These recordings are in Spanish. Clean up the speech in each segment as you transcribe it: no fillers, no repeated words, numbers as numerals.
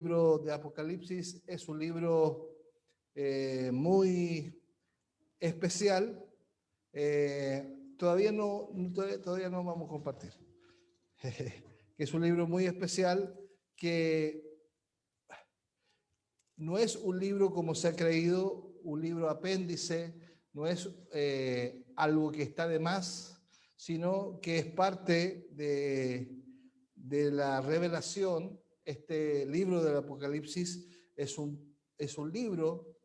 libro de Apocalipsis es un libro muy especial. Todavía no vamos a compartir. Que es un libro muy especial, que no es un libro como se ha creído, un libro apéndice, no es algo que está de más, sino que es parte de la revelación. Este libro del Apocalipsis es un libro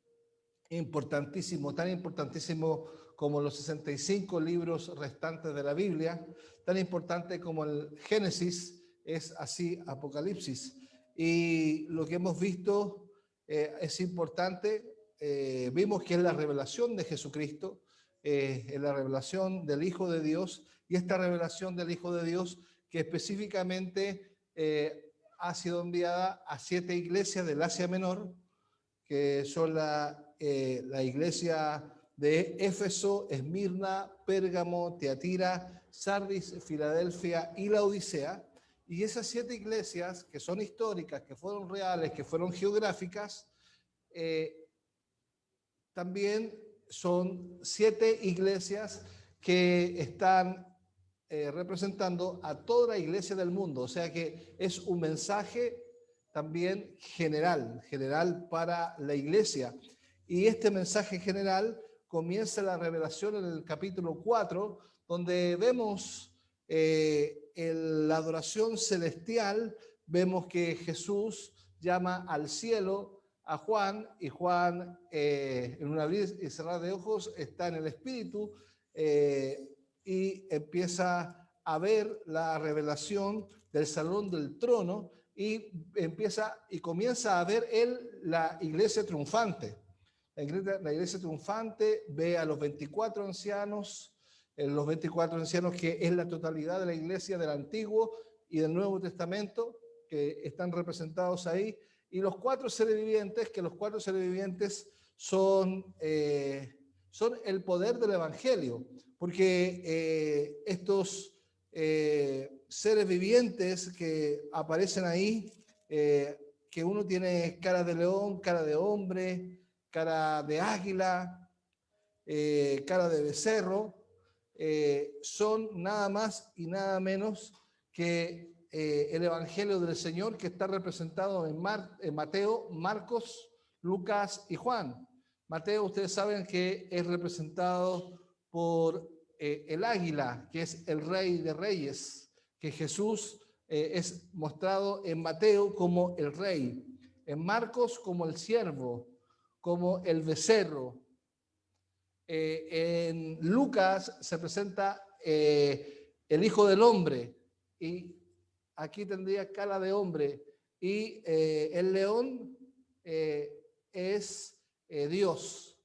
importantísimo, tan importantísimo como los 65 libros restantes de la Biblia, tan importante como el Génesis, es así Apocalipsis. Y lo que hemos visto es importante. Vimos que es la revelación de Jesucristo, es la revelación del Hijo de Dios, y esta revelación del Hijo de Dios que específicamente ha sido enviada a 7 iglesias del Asia Menor, que son la iglesia de Éfeso, Esmirna, Pérgamo, Tiatira, Sardis, Filadelfia y Laodicea. Y esas 7 iglesias, que son históricas, que fueron reales, que fueron geográficas, también son 7 iglesias que están representando a toda la iglesia del mundo. O sea que es un mensaje también general para la iglesia. Y este mensaje general comienza la revelación en el capítulo 4, donde vemos la adoración celestial. Vemos que Jesús llama al cielo a Juan, y Juan en un abrir y cerrar de ojos está en el Espíritu y empieza a ver la revelación del salón del trono, y comienza a ver él la iglesia triunfante. La iglesia triunfante ve a los 24 ancianos, los 24 ancianos que es la totalidad de la iglesia del Antiguo y del Nuevo Testamento, que están representados ahí, y los 4 seres vivientes, que los 4 seres vivientes son el poder del Evangelio, porque estos seres vivientes que aparecen ahí, que uno tiene cara de león, cara de hombre, cara de águila, cara de becerro, son nada más y nada menos que el Evangelio del Señor, que está representado en Mateo, Marcos, Lucas y Juan. Mateo, ustedes saben que es representado por el águila, que es el rey de reyes, que Jesús es mostrado en Mateo como el rey, en Marcos como el siervo, como el becerro. En Lucas se presenta el Hijo del Hombre, y aquí tendría cara de hombre, y el león es Dios,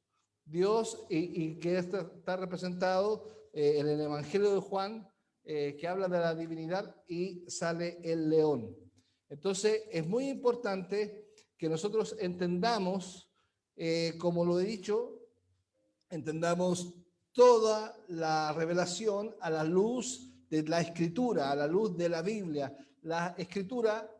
y que está representado en el Evangelio de Juan, que habla de la divinidad, y sale el león. Entonces es muy importante que nosotros entendamos, como lo he dicho, entendamos toda la revelación a la luz de la Escritura, a la luz de la Biblia. La Escritura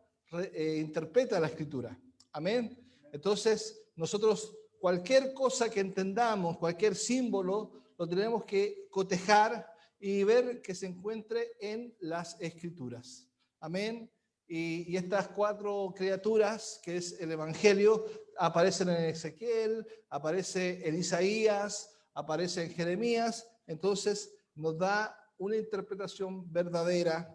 interpreta la Escritura. Amén. Entonces, nosotros cualquier cosa que entendamos, cualquier símbolo, lo tenemos que cotejar y ver que se encuentre en las Escrituras. Amén. Y estas 4 criaturas, que es el Evangelio, aparecen en Ezequiel, aparece en Isaías, aparece en Jeremías. Entonces nos da una interpretación verdadera,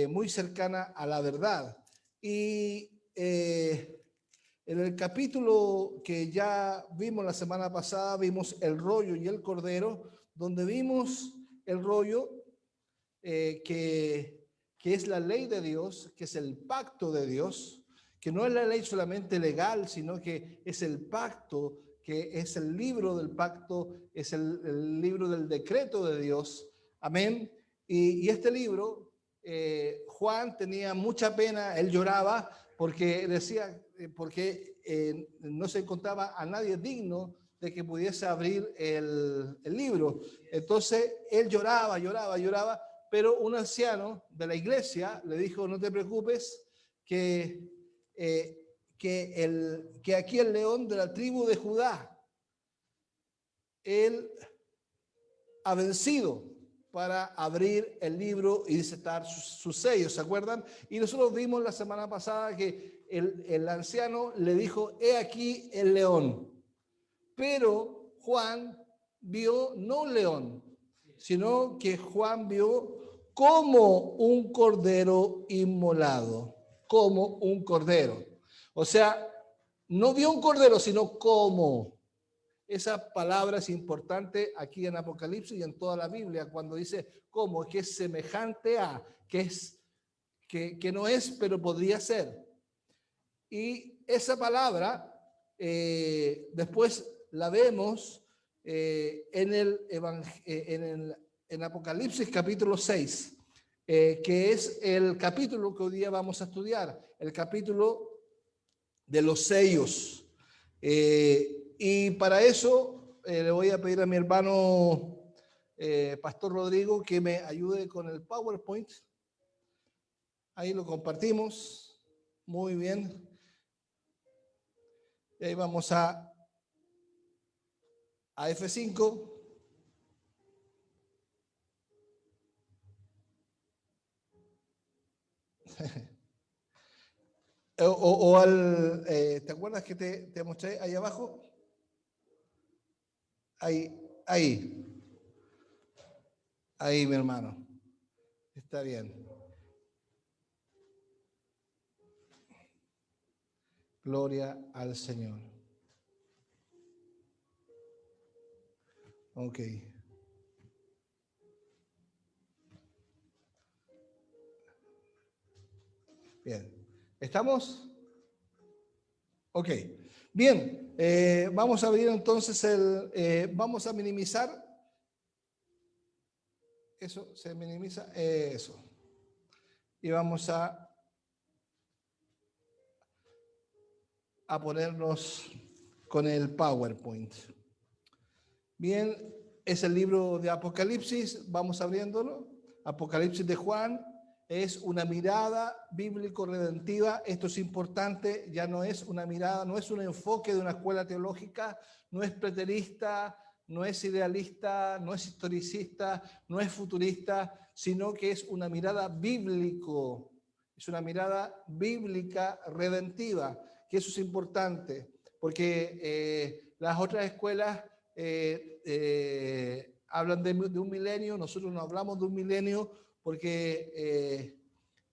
muy cercana a la verdad. Y en el capítulo que ya vimos la semana pasada, vimos el rollo y el cordero, donde vimos el rollo que es la ley de Dios, que es el pacto de Dios, que no es la ley solamente legal, sino que es el pacto, que es el libro del pacto, es el libro del decreto de Dios. Amén. Y este libro, Juan tenía mucha pena, él lloraba porque decía, porque no se encontraba a nadie digno de que pudiese abrir el libro. Entonces él lloraba, pero un anciano de la iglesia le dijo: no te preocupes, que que aquí el león de la tribu de Judá, él ha vencido para abrir el libro y desatar sus sellos, ¿se acuerdan? Y nosotros vimos la semana pasada que el anciano le dijo, he aquí el león. Pero Juan vio no un león, sino que Juan vio como un cordero inmolado, como un cordero. O sea, no vio un cordero, sino como. Esa palabra es importante aquí en Apocalipsis y en toda la Biblia, cuando dice como, que es semejante a, que no es, pero podría ser. Y esa palabra después la vemos en Apocalipsis capítulo 6, que es el capítulo que hoy día vamos a estudiar, el capítulo de los sellos. Y para eso le voy a pedir a mi hermano Pastor Rodrigo que me ayude con el PowerPoint. Ahí lo compartimos. Muy bien. Y ahí vamos a F5. ¿Te acuerdas que te mostré ahí abajo? Ahí, mi hermano. Está bien. Gloria al Señor. Ok. Bien. ¿Estamos? Ok. Bien. Vamos a abrir entonces vamos a minimizar. Eso, se minimiza. Eso. Y vamos a ponernos con el PowerPoint. Bien, es el libro de Apocalipsis, vamos abriéndolo. Apocalipsis de Juan es una mirada bíblico-redentiva. Esto es importante, ya no es una mirada, no es un enfoque de una escuela teológica, no es preterista, no es idealista, no es historicista, no es futurista, sino que es una mirada bíblico, es una mirada bíblica redentiva, que eso es importante, porque las otras escuelas hablan de un milenio, nosotros no hablamos de un milenio porque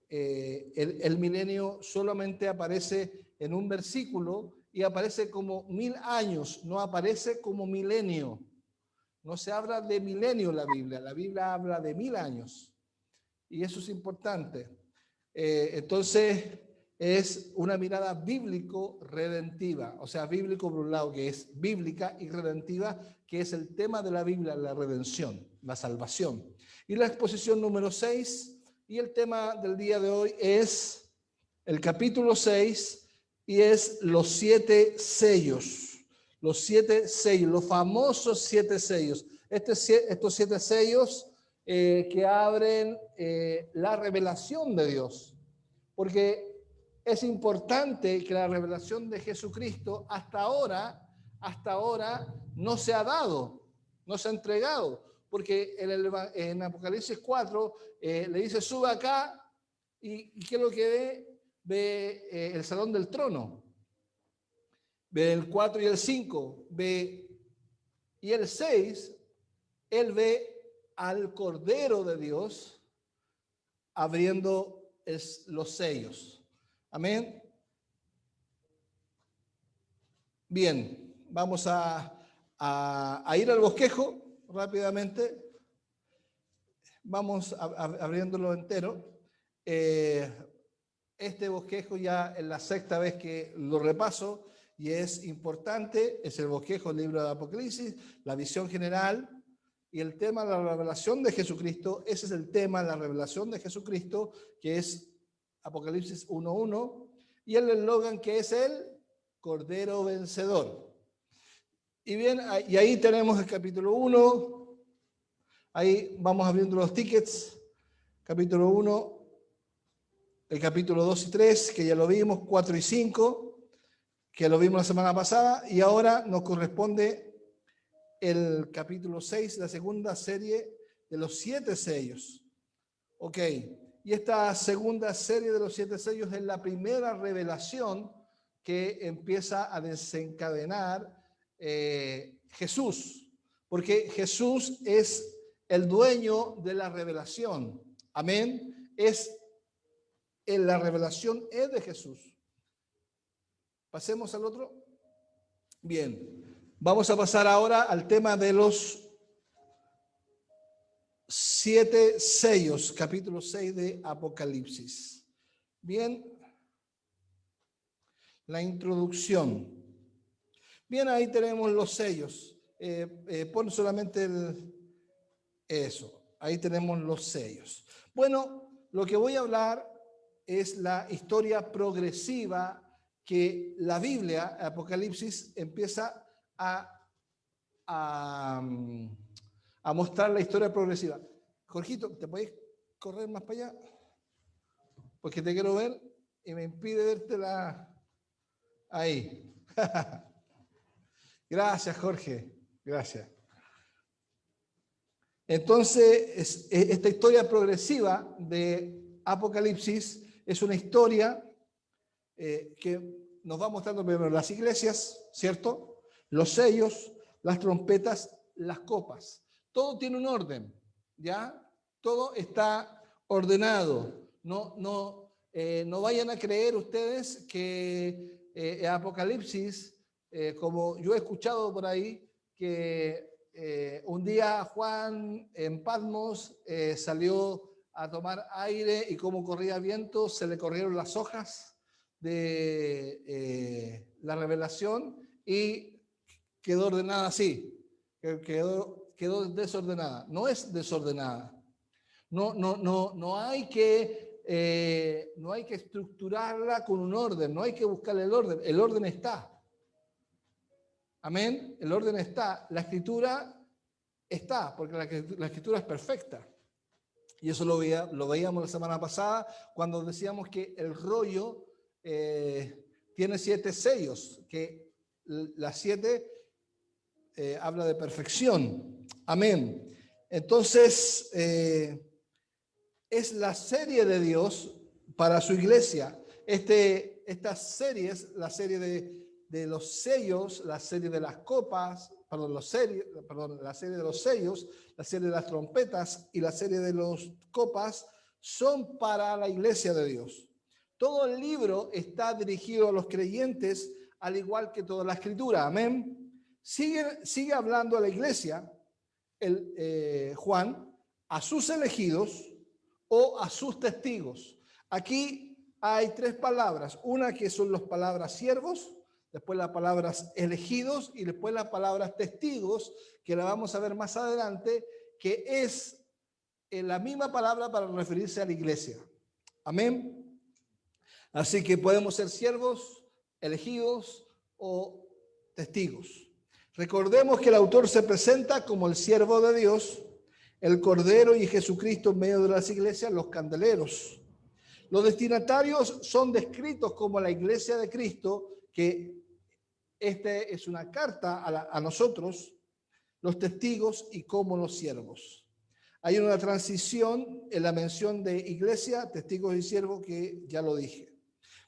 el milenio solamente aparece en un versículo y aparece como 1000 años, no aparece como milenio. No se habla de milenio en la Biblia habla de 1000 años y eso es importante. Entonces es una mirada bíblico-redentiva, o sea, bíblico por un lado que es bíblica y redentiva, que es el tema de la Biblia, la redención, la salvación. Y la exposición número 6, y el tema del día de hoy es el capítulo 6 y es los 7 sellos, los famosos 7 sellos. Estos 7 sellos que abren la revelación de Dios, porque es importante que la revelación de Jesucristo hasta ahora no se ha dado, no se ha entregado, porque en Apocalipsis 4 le dice, sube acá, y ¿qué es lo que ve? Ve el salón del trono, ve el 4 y el 5, y el 6, él ve al Cordero de Dios abriendo los sellos. Amén. Bien, vamos a ir al bosquejo rápidamente. Vamos abriéndolo entero. Este bosquejo ya es la 6ª vez que lo repaso y es importante. Es el bosquejo del libro de Apocalipsis, la visión general y el tema de la revelación de Jesucristo. Ese es el tema, la revelación de Jesucristo, que es Apocalipsis 1:1, y el eslogan que es el Cordero Vencedor. Y bien, y ahí tenemos el capítulo 1. Ahí vamos abriendo los tickets. Capítulo 1. el capítulo 2 y 3, que ya lo vimos, 4 y 5, que lo vimos la semana pasada, y ahora nos corresponde el capítulo 6, la segunda serie de los 7 sellos. Ok, y esta segunda serie de los 7 sellos es la primera revelación que empieza a desencadenar Jesús, porque Jesús es el dueño de la revelación. Amén. La revelación es de Jesús. Pasemos al otro. Bien, vamos a pasar ahora al tema de los 7 sellos, capítulo 6 de Apocalipsis. Bien, la introducción. Bien, ahí tenemos los sellos. Pon solamente eso. Ahí tenemos los sellos. Bueno, lo que voy a hablar es la historia progresiva que la Biblia, Apocalipsis, empieza a mostrar la historia progresiva. Jorgito, ¿te podéis correr más para allá? Porque te quiero ver y me impide vértela ahí. Gracias, Jorge. Gracias. Entonces, esta historia progresiva de Apocalipsis es una historia que nos va mostrando primero las iglesias, ¿cierto? Los sellos, las trompetas, las copas. Todo tiene un orden, ¿ya? Todo está ordenado. No vayan a creer ustedes que Apocalipsis, como yo he escuchado por ahí, que un día Juan en Patmos salió a tomar aire y como corría viento, se le corrieron las hojas de la revelación y quedó ordenada así, quedó desordenada. No es desordenada. No hay que estructurarla con un orden, no hay que buscarle el orden está. Amén, el orden está, la escritura está, porque la escritura es perfecta. Y eso lo veíamos la semana pasada cuando decíamos que el rollo tiene 7 sellos, que las 7 habla de perfección. Amén. Entonces, es la serie de Dios para su iglesia. Estas series, la serie de los sellos, la serie de las copas, la serie de los sellos, la serie de las trompetas y la serie de las copas son para la iglesia de Dios. Todo el libro está dirigido a los creyentes, al igual que toda la escritura. Amén. Sigue hablando a la iglesia, Juan, a sus elegidos o a sus testigos. Aquí hay 3 palabras. Una que son las palabras siervos, después las palabras elegidos y después las palabras testigos, que la vamos a ver más adelante, que es la misma palabra para referirse a la iglesia. Amén. Así que podemos ser siervos, elegidos o testigos. Recordemos que el autor se presenta como el siervo de Dios, el Cordero y Jesucristo en medio de las iglesias, los candeleros. Los destinatarios son descritos como la iglesia de Cristo, que este es una carta a nosotros, los testigos y como los siervos. Hay una transición en la mención de iglesia, testigos y siervos que ya lo dije.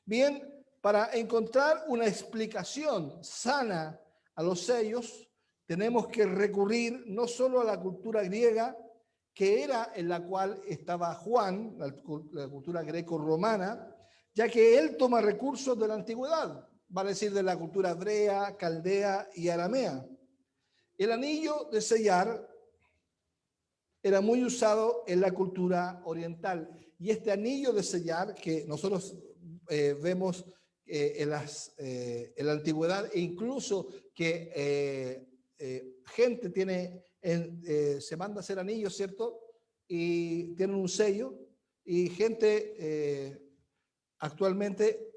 Bien, para encontrar una explicación sana a los sellos, tenemos que recurrir no solo a la cultura griega, que era en la cual estaba Juan, la cultura greco-romana, ya que él toma recursos de la antigüedad, va a decir de la cultura hebrea, caldea y aramea. El anillo de sellar era muy usado en la cultura oriental, y este anillo de sellar que nosotros vemos en la antigüedad, e incluso que gente tiene, se manda a hacer anillos, ¿cierto? Y tienen un sello, y gente actualmente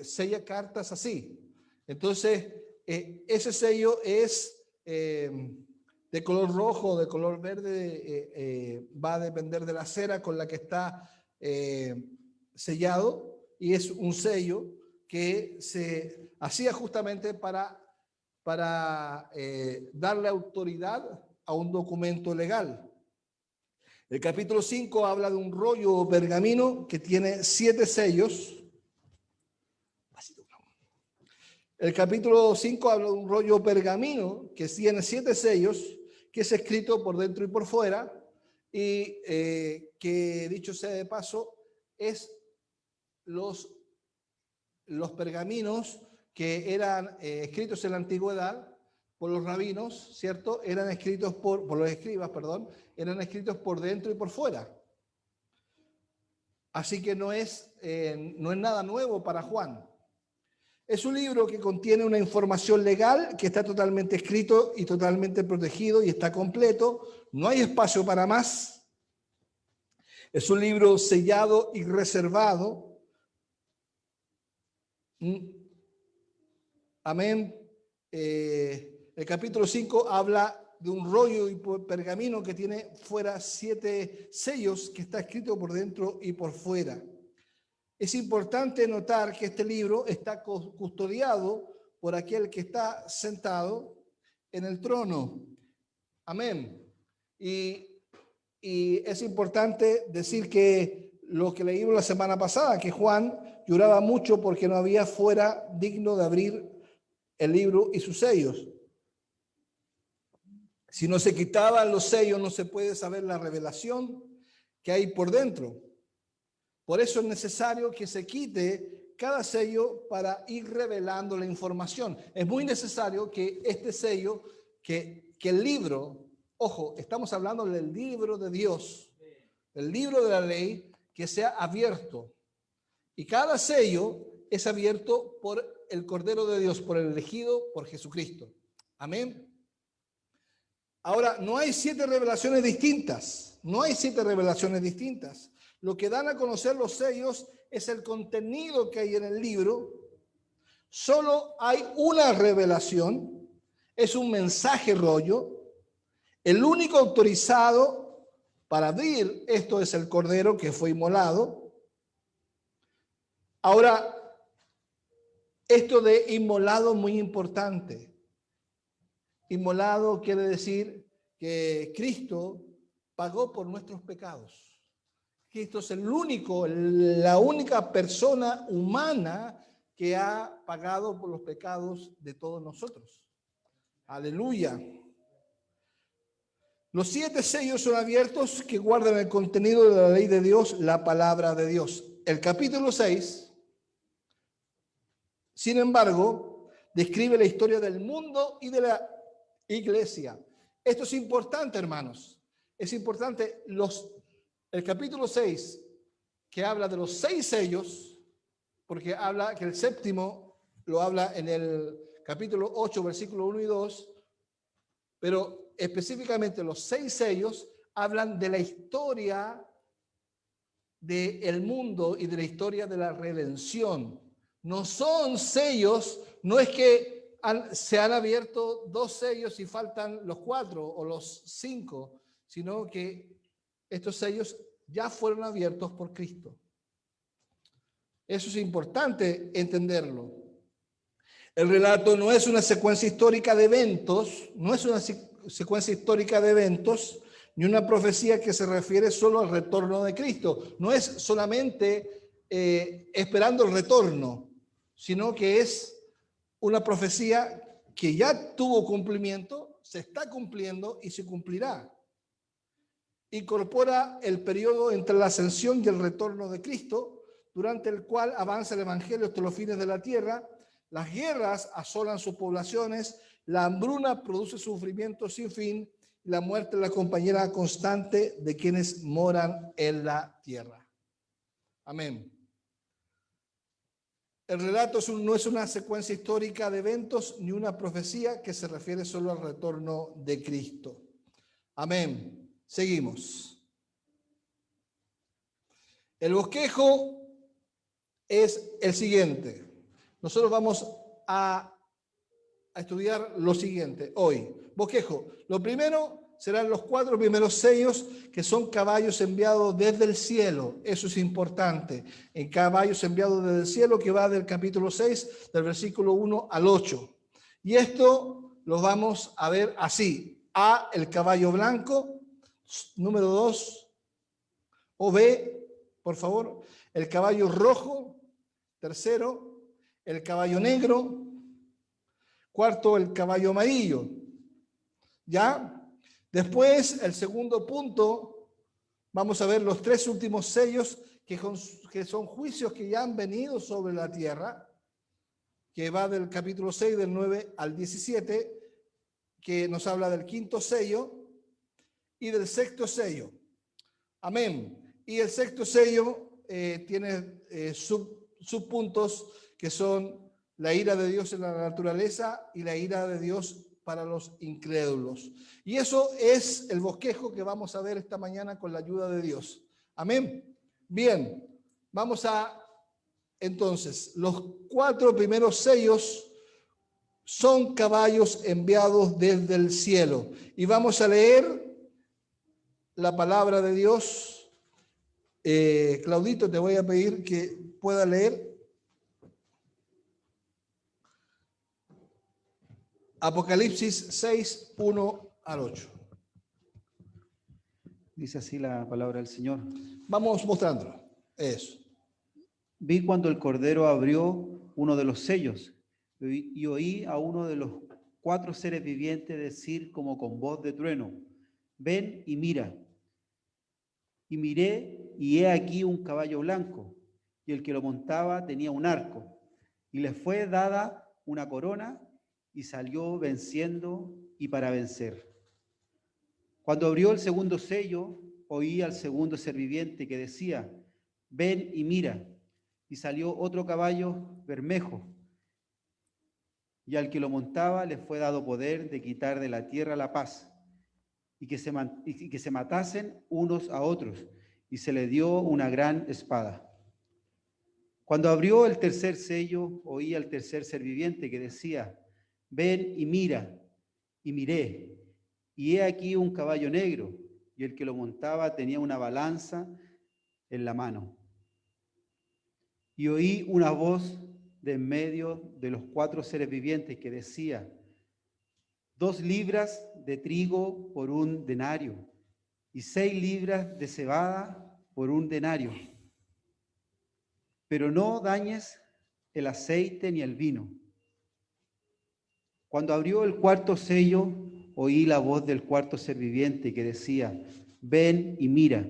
sella cartas así. Entonces, ese sello es de color rojo, de color verde, va a depender de la cera con la que está sellado, y es un sello que se hacía justamente para darle autoridad a un documento legal. El capítulo 5 habla de un rollo pergamino que tiene 7 sellos. El capítulo 5 habla de un rollo pergamino que tiene 7 sellos, que es escrito por dentro y por fuera, y que, dicho sea de paso, es los pergaminos que eran escritos en la antigüedad por los rabinos, ¿cierto? Eran escritos por los escribas, perdón, eran escritos por dentro y por fuera. Así que no es nada nuevo para Juan. Es un libro que contiene una información legal que está totalmente escrito y totalmente protegido y está completo. No hay espacio para más. Es un libro sellado y reservado. Amén. El capítulo 5 habla de un rollo y pergamino que tiene fuera 7 sellos, que está escrito por dentro y por fuera. Es importante notar que este libro está custodiado por aquel que está sentado en el trono. Amén. Y es importante decir que lo que leímos la semana pasada, que Juan lloraba mucho porque no había fuera digno de abrir el libro y sus sellos. Si no se quitaban los sellos, no se puede saber la revelación que hay por dentro. Por eso es necesario que se quite cada sello para ir revelando la información. Es muy necesario que este sello, que el libro, ojo, estamos hablando del libro de Dios, el libro de la ley, que sea abierto. Y cada sello es abierto por el Cordero de Dios, por el elegido, por Jesucristo. Amén. Ahora, no hay 7 revelaciones distintas. No hay 7 revelaciones distintas. Lo que dan a conocer los sellos es el contenido que hay en el libro. Solo hay una revelación. Es un mensaje rollo. El único autorizado para abrir esto es el Cordero que fue inmolado. Ahora, esto de inmolado es muy importante. Inmolado quiere decir que Cristo pagó por nuestros pecados. Cristo es la única persona humana que ha pagado por los pecados de todos nosotros. Aleluya. Los 7 sellos son abiertos que guardan el contenido de la ley de Dios, la palabra de Dios. El capítulo 6, sin embargo, describe la historia del mundo y de la iglesia. Esto es importante, hermanos. Es importante. El capítulo 6, que habla de los 6 sellos, porque habla que el séptimo lo habla en el capítulo 8, versículo 1 y 2, pero específicamente los 6 sellos hablan de la historia del mundo y de la historia de la redención. No son sellos, no es que se han abierto 2 sellos y faltan los 4 o los 5, sino que estos sellos ya fueron abiertos por Cristo. Eso es importante entenderlo. El relato no es una secuencia histórica de eventos, ni una profecía que se refiere solo al retorno de Cristo. No es solamente esperando el retorno, sino que es una profecía que ya tuvo cumplimiento, se está cumpliendo y se cumplirá. Incorpora el periodo entre la ascensión y el retorno de Cristo, durante el cual avanza el evangelio hasta los fines de la tierra. Las guerras asolan sus poblaciones, la hambruna produce sufrimiento sin fin, y la muerte es la compañera constante de quienes moran en la tierra. Amén. El relato no es una secuencia histórica de eventos ni una profecía que se refiere solo al retorno de Cristo. Amén. Seguimos. El bosquejo es el siguiente. Nosotros vamos a estudiar lo siguiente hoy. Bosquejo. Lo primero, serán los 4 primeros sellos, que son caballos enviados desde el cielo. Eso es importante. En caballos enviados desde el cielo, que va del capítulo 6, del versículo 1 al 8. Y esto lo vamos a ver así. A, el caballo blanco. Número 2. O B, por favor, el caballo rojo. Tercero, el caballo negro. Cuarto, el caballo amarillo. ¿Ya? Después, el segundo punto, vamos a ver los 3 últimos sellos que son juicios que ya han venido sobre la tierra, que va del capítulo 6, del 9 al 17, que nos habla del 5.º sello y del 6.º sello. Amén. Y el 6.º sello tiene subpuntos que son la ira de Dios en la naturaleza y la ira de Dios para los incrédulos. Y eso es el bosquejo que vamos a ver esta mañana con la ayuda de Dios. Amén. Bien, vamos a, entonces, los 4 primeros sellos son caballos enviados desde el cielo. Y vamos a leer la palabra de Dios. Claudito, te voy a pedir que pueda leer Apocalipsis 6, 1 al 8. Dice así la palabra del Señor. Vamos mostrándolo. Eso. Vi cuando el Cordero abrió uno de los sellos y oí a uno de los 4 seres vivientes decir como con voz de trueno: ven y mira. Y miré, y he aquí un caballo blanco, y el que lo montaba tenía un arco, y le fue dada una corona, y salió venciendo y para vencer. Cuando abrió el segundo sello, oí al segundo ser viviente que decía: ven y mira. Y salió otro caballo bermejo, y al que lo montaba le fue dado poder de quitar de la tierra la paz, y que se matasen unos a otros, y se le dio una gran espada. Cuando abrió el tercer sello, oí al tercer ser viviente que decía: ven y mira. Y miré, y he aquí un caballo negro, y el que lo montaba tenía una balanza en la mano. Y oí una voz de en medio de los 4 seres vivientes que decía: 2 libras de trigo por 1 denario, y 6 libras de cebada por 1 denario. Pero no dañes el aceite ni el vino. Cuando abrió el 4.º sello, oí la voz del 4.º ser viviente que decía: ven y mira.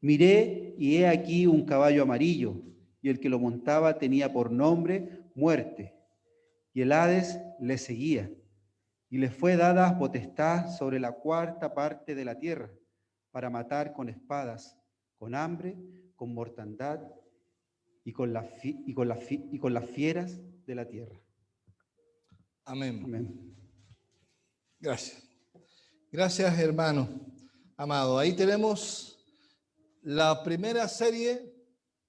Miré, y he aquí un caballo amarillo, y el que lo montaba tenía por nombre Muerte, y el Hades le seguía, y le fue dada potestad sobre la 4ª parte de la tierra, para matar con espadas, con hambre, con mortandad y con las fieras de la tierra. Amén. Amén. Gracias. Gracias, hermano amado. Ahí tenemos la primera serie,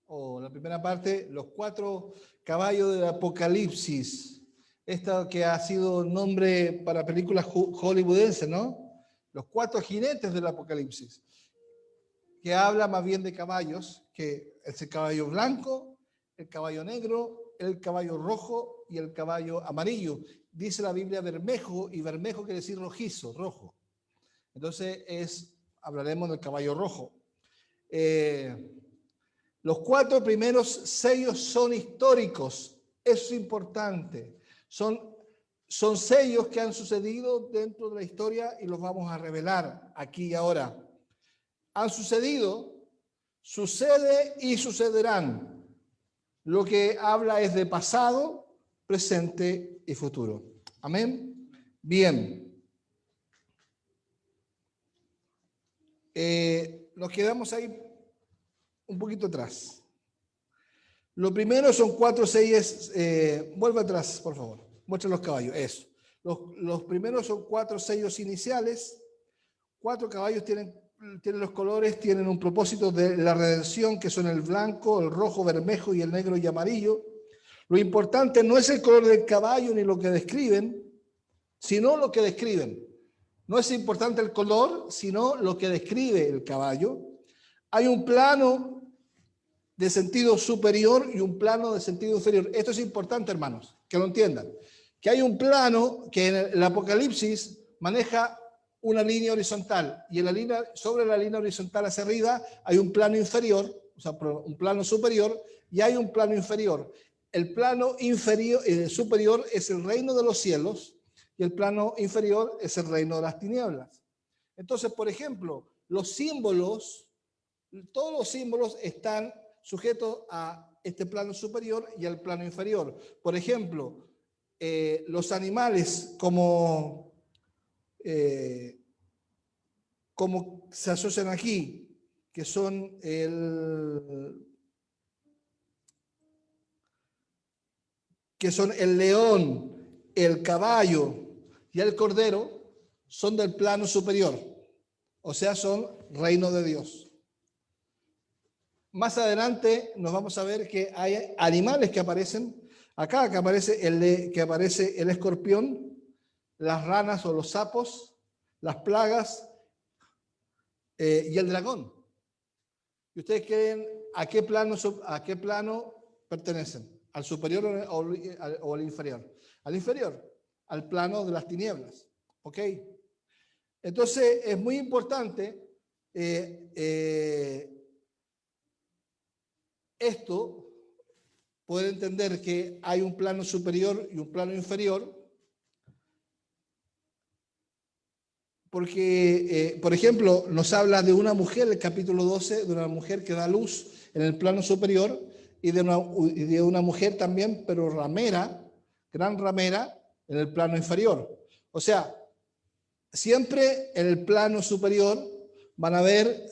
o la primera parte, los 4 caballos del Apocalipsis. Esta que ha sido nombre para películas hollywoodenses, ¿no? Los 4 jinetes del Apocalipsis, que habla más bien de caballos, que es el caballo blanco, el caballo negro, el caballo rojo y el caballo amarillo. Dice la Biblia bermejo, y bermejo quiere decir rojizo, rojo. Entonces hablaremos del caballo rojo. Los 4 primeros sellos son históricos, eso es importante. Son sellos que han sucedido dentro de la historia y los vamos a revelar aquí y ahora. Han sucedido, sucede y sucederán. Lo que habla es de pasado, presente y futuro. Amén. Bien. Nos quedamos ahí un poquito atrás. Lo primero son 4 sellos. Vuelve atrás, por favor. Muestra los caballos. Eso. Los primeros son 4 sellos iniciales. 4 caballos tienen los colores, tienen un propósito de la redención, que son el blanco, el rojo, bermejo y el negro y amarillo. Lo importante no es el color del caballo ni lo que describen, sino lo que describen. No es importante el color, sino lo que describe el caballo. Hay un plano de sentido superior y un plano de sentido inferior. Esto es importante, hermanos, que lo entiendan. Que hay un plano que en el Apocalipsis maneja una línea horizontal y en la línea, sobre la línea horizontal hacia arriba hay un plano inferior, o sea, un plano superior y hay un plano inferior. El plano inferior, superior es el reino de los cielos y el plano inferior es el reino de las tinieblas. Entonces, por ejemplo, los símbolos, todos los símbolos están sujetos a este plano superior y al plano inferior. Por ejemplo, los animales como se asocian aquí, que son el león, el caballo y el cordero, son del plano superior, o sea, son reino de Dios. Más adelante nos vamos a ver que hay animales que aparecen. Acá que aparece el escorpión, las ranas o los sapos, las plagas y el dragón. ¿Y ustedes creen a qué plano pertenecen? ¿Al superior o al inferior? Al inferior, al plano de las tinieblas. ¿Ok? Entonces es muy importante esto, poder entender que hay un plano superior y un plano inferior, porque, por ejemplo, nos habla de una mujer, el capítulo 12, de una mujer que da luz en el plano superior y de una mujer también, pero ramera, gran ramera, en el plano inferior. O sea, siempre en el plano superior van a ver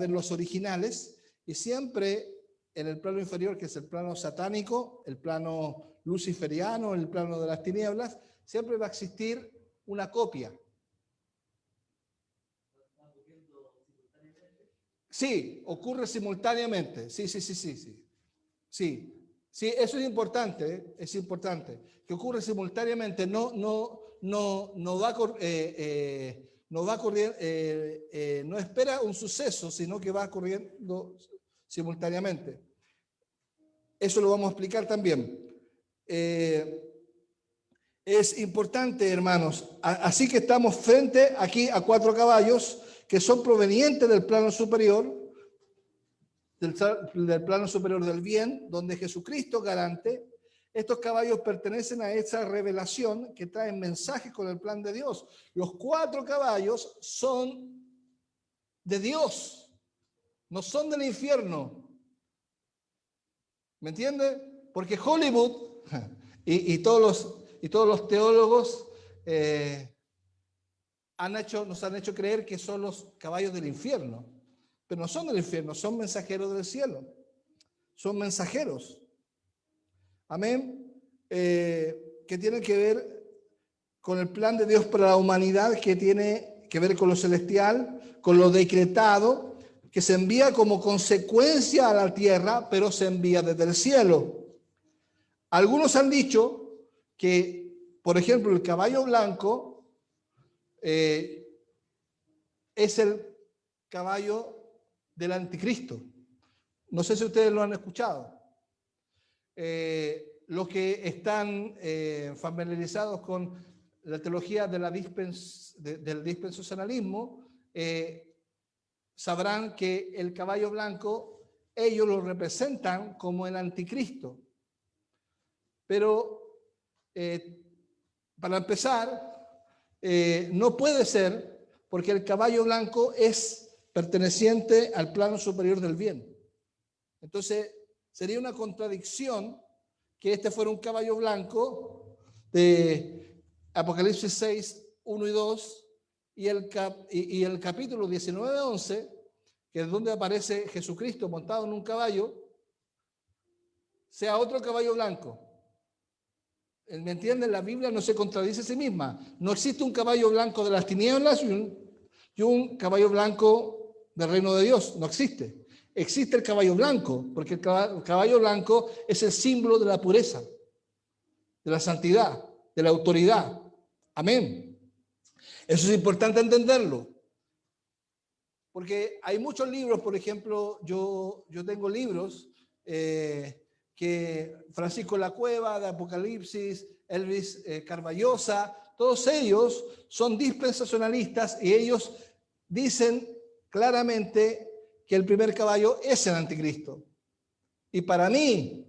los originales y siempre en el plano inferior, que es el plano satánico, el plano luciferiano, el plano de las tinieblas, siempre va a existir una copia. Sí, ocurre simultáneamente. Sí. Sí, eso es importante, que ocurre simultáneamente, no espera un suceso, sino que va ocurriendo simultáneamente. Eso lo vamos a explicar también. Es importante, hermanos, así que estamos frente aquí a 4 caballos que son provenientes del plano superior, del plano superior del bien, donde Jesucristo garante. Estos caballos pertenecen a esa revelación que traen mensajes con el plan de Dios. Los 4 caballos son de Dios, no son del infierno. ¿Me entiende? Porque Hollywood y todos los teólogos nos han hecho creer que son los caballos del infierno. Pero no son del infierno, son mensajeros del cielo. Son mensajeros. Amén. Que tienen que ver con el plan de Dios para la humanidad, que tiene que ver con lo celestial, con lo decretado, que se envía como consecuencia a la tierra, pero se envía desde el cielo. Algunos han dicho que, por ejemplo, el caballo blanco es el caballo del anticristo. No sé si ustedes lo han escuchado. Los que están familiarizados con la teología de del dispensacionalismo sabrán que el caballo blanco ellos lo representan como el anticristo. Pero para empezar, no puede ser, porque el caballo blanco es perteneciente al plano superior del bien. Entonces, sería una contradicción que este fuera un caballo blanco de Apocalipsis 6, 1 y 2, y el capítulo 19, 11, que es donde aparece Jesucristo montado en un caballo, sea otro caballo blanco. ¿Me entienden? La Biblia no se contradice a sí misma. No existe un caballo blanco de las tinieblas y un caballo blanco del reino de Dios. No existe. Existe el caballo blanco, porque el caballo blanco es el símbolo de la pureza, de la santidad, de la autoridad. Amén. Eso es importante entenderlo. Porque hay muchos libros, por ejemplo, yo tengo libros que Francisco La Cueva, de Apocalipsis, Elvis Carballosa, todos ellos son dispensacionalistas y ellos dicen claramente que el primer caballo es el anticristo. Y para mí,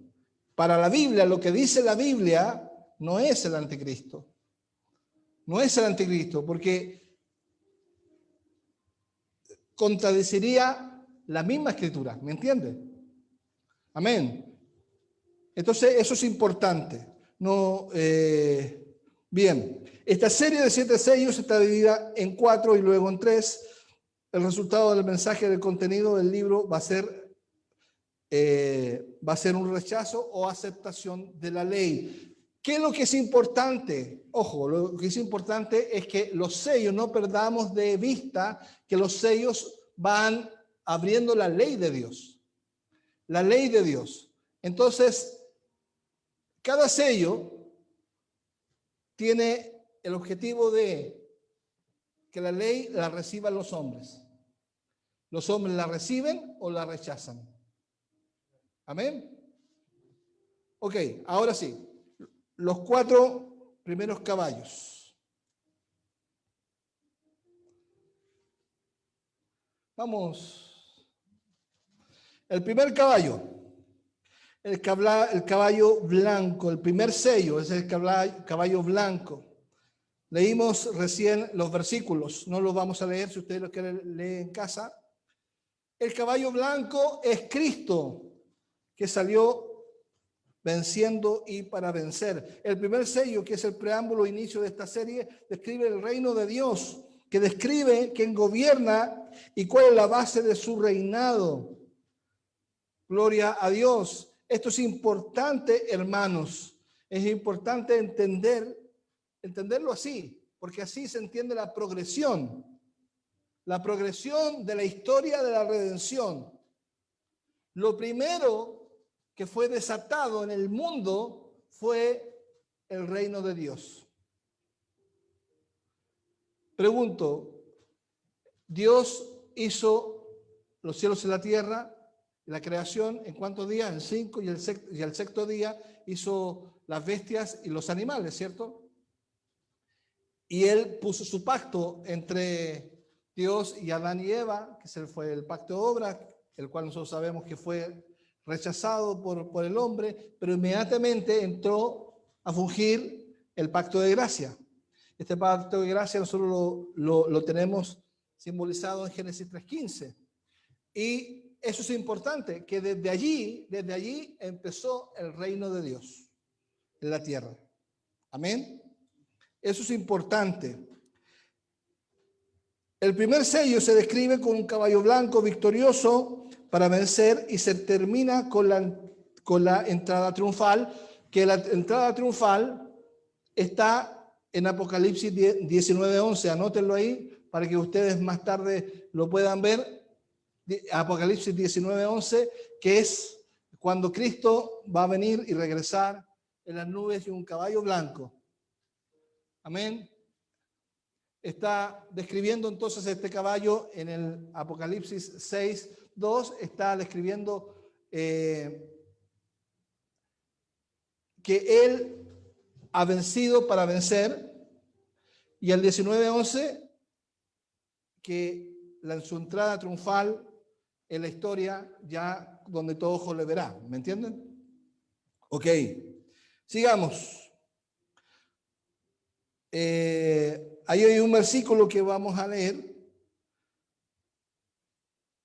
para la Biblia, lo que dice la Biblia no es el anticristo. No es el anticristo, porque contradeciría la misma escritura, ¿me entiende? Amén. Entonces, eso es importante. No, bien, esta serie de 7 sellos está dividida en 4 y luego en 3. El resultado del mensaje del contenido del libro va a ser un rechazo o aceptación de la ley. ¿Qué es lo que es importante? Ojo, lo que es importante es que los sellos, no perdamos de vista que los sellos van abriendo la ley de Dios. La ley de Dios. Entonces, cada sello tiene el objetivo de que la ley la reciban los hombres. Los hombres la reciben o la rechazan. Amén. Ok, ahora sí. Los 4 primeros caballos. Vamos. El primer caballo. El caballo blanco. El primer sello es el caballo blanco. Leímos recién los versículos. No los vamos a leer si ustedes lo quieren leer en casa. El caballo blanco es Cristo, que salió venciendo y para vencer. El primer sello, que es el preámbulo, inicio de esta serie, describe el reino de Dios, que describe quién gobierna y cuál es la base de su reinado. Gloria a Dios. Esto es importante, hermanos. Es importante entenderlo así, porque así se entiende la progresión de la historia de la redención. Lo primero que fue desatado en el mundo fue el reino de Dios. Pregunto, ¿Dios hizo los cielos y la tierra, la creación, en cuántos días? En 5, y el sexto día hizo las bestias y los animales, ¿cierto? Y él puso su pacto entre Dios y Adán y Eva, que fue el pacto de obra, el cual nosotros sabemos que fue rechazado por el hombre, pero inmediatamente entró a fungir el pacto de gracia. Este pacto de gracia nosotros lo tenemos simbolizado en Génesis 3:15. Y eso es importante, que desde allí empezó el reino de Dios en la tierra. Amén. Eso es importante. El primer sello se describe con un caballo blanco victorioso para vencer y se termina con la entrada triunfal, que la entrada triunfal está en Apocalipsis 19:11. Anótenlo ahí para que ustedes más tarde lo puedan ver. Apocalipsis 19:11, que es cuando Cristo va a venir y regresar en las nubes y un caballo blanco. Amén. Está describiendo entonces este caballo en el Apocalipsis 6:2, está describiendo que él ha vencido para vencer, y el 19:11 que su entrada triunfal en la historia, ya donde todo ojo le verá. ¿Me entienden? Ok, sigamos. Ahí hay un versículo que vamos a leer,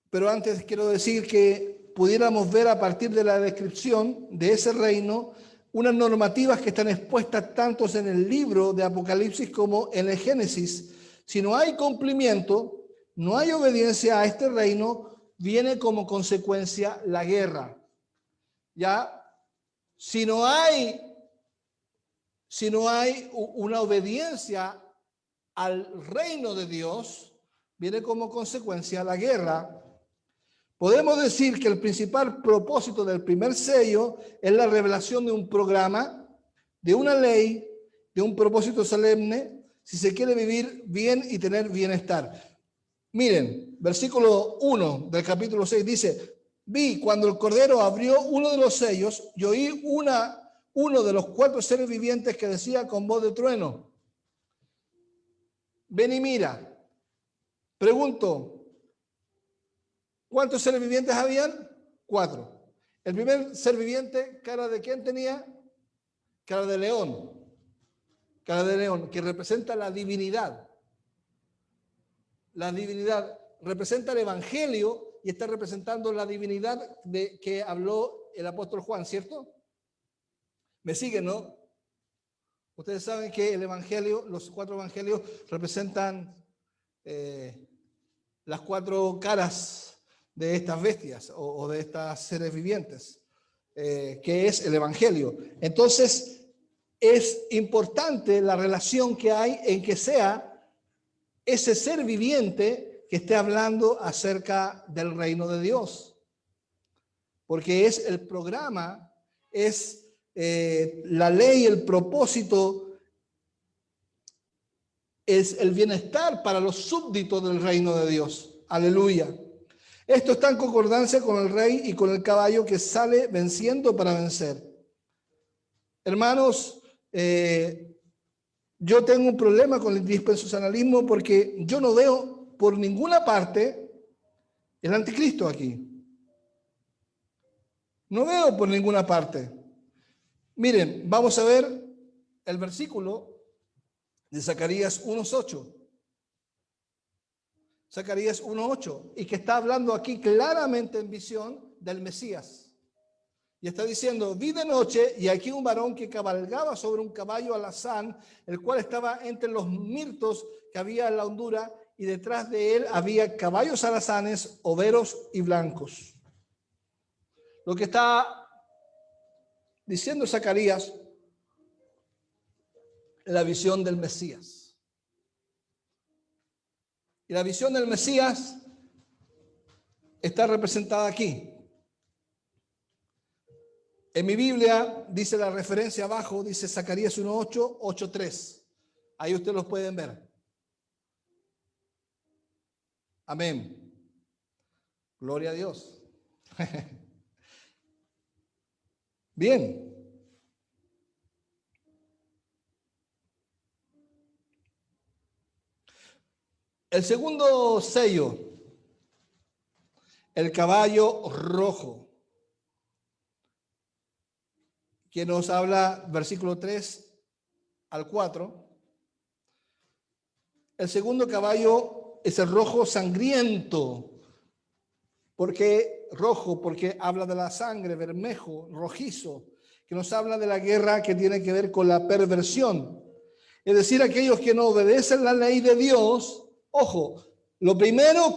pero antes quiero decir que pudiéramos ver a partir de la descripción de ese reino unas normativas que están expuestas tanto en el libro de Apocalipsis como en el Génesis. Si no hay cumplimiento, no hay obediencia a este reino, viene como consecuencia la guerra. Ya, si no hay una obediencia al reino de Dios, viene como consecuencia la guerra. Podemos decir que el principal propósito del primer sello es la revelación de un programa, de una ley, de un propósito solemne, si se quiere vivir bien y tener bienestar. Miren, versículo 1 del capítulo 6 dice, vi cuando el Cordero abrió uno de los sellos y oí uno de los 4 seres vivientes que decía con voz de trueno, ven y mira. Pregunto, ¿cuántos seres vivientes habían? 4. El primer ser viviente, ¿cara de quién tenía? Cara de león. Cara de león, que representa la divinidad. La divinidad representa el evangelio y está representando la divinidad de que habló el apóstol Juan, ¿cierto? ¿Me siguen, no? Ustedes saben que el evangelio, los 4 evangelios representan las 4 caras de estas bestias o de estas seres vivientes, que es el evangelio. Entonces, es importante la relación que hay en que sea ese ser viviente que esté hablando acerca del reino de Dios. Porque es el programa, es la ley, el propósito, es el bienestar para los súbditos del reino de Dios. Aleluya. Esto está en concordancia con el rey y con el caballo que sale venciendo para vencer. Hermanos, yo tengo un problema con el dispensacionalismo porque yo no veo por ninguna parte el anticristo aquí. No veo por ninguna parte. Miren, vamos a ver el versículo de Zacarías 1:8. Zacarías 1:8, y que está hablando aquí claramente en visión del Mesías. Y está diciendo, vi de noche y aquí un varón que cabalgaba sobre un caballo alazán, el cual estaba entre los mirtos que había en la hondura, y detrás de él había caballos alazanes, overos y blancos. Lo que está diciendo Zacarías, la visión del Mesías. Y la visión del Mesías está representada aquí. En mi Biblia dice la referencia abajo, dice Zacarías 1:8, 8:3. Ahí ustedes los pueden ver. Amén. Gloria a Dios. Bien. El segundo sello, el caballo rojo, que nos habla, versículo 3 al 4. El segundo caballo es el rojo sangriento. ¿Por qué rojo? Porque habla de la sangre, bermejo, rojizo, que nos habla de la guerra que tiene que ver con la perversión. Es decir, aquellos que no obedecen la ley de Dios. Ojo, lo primero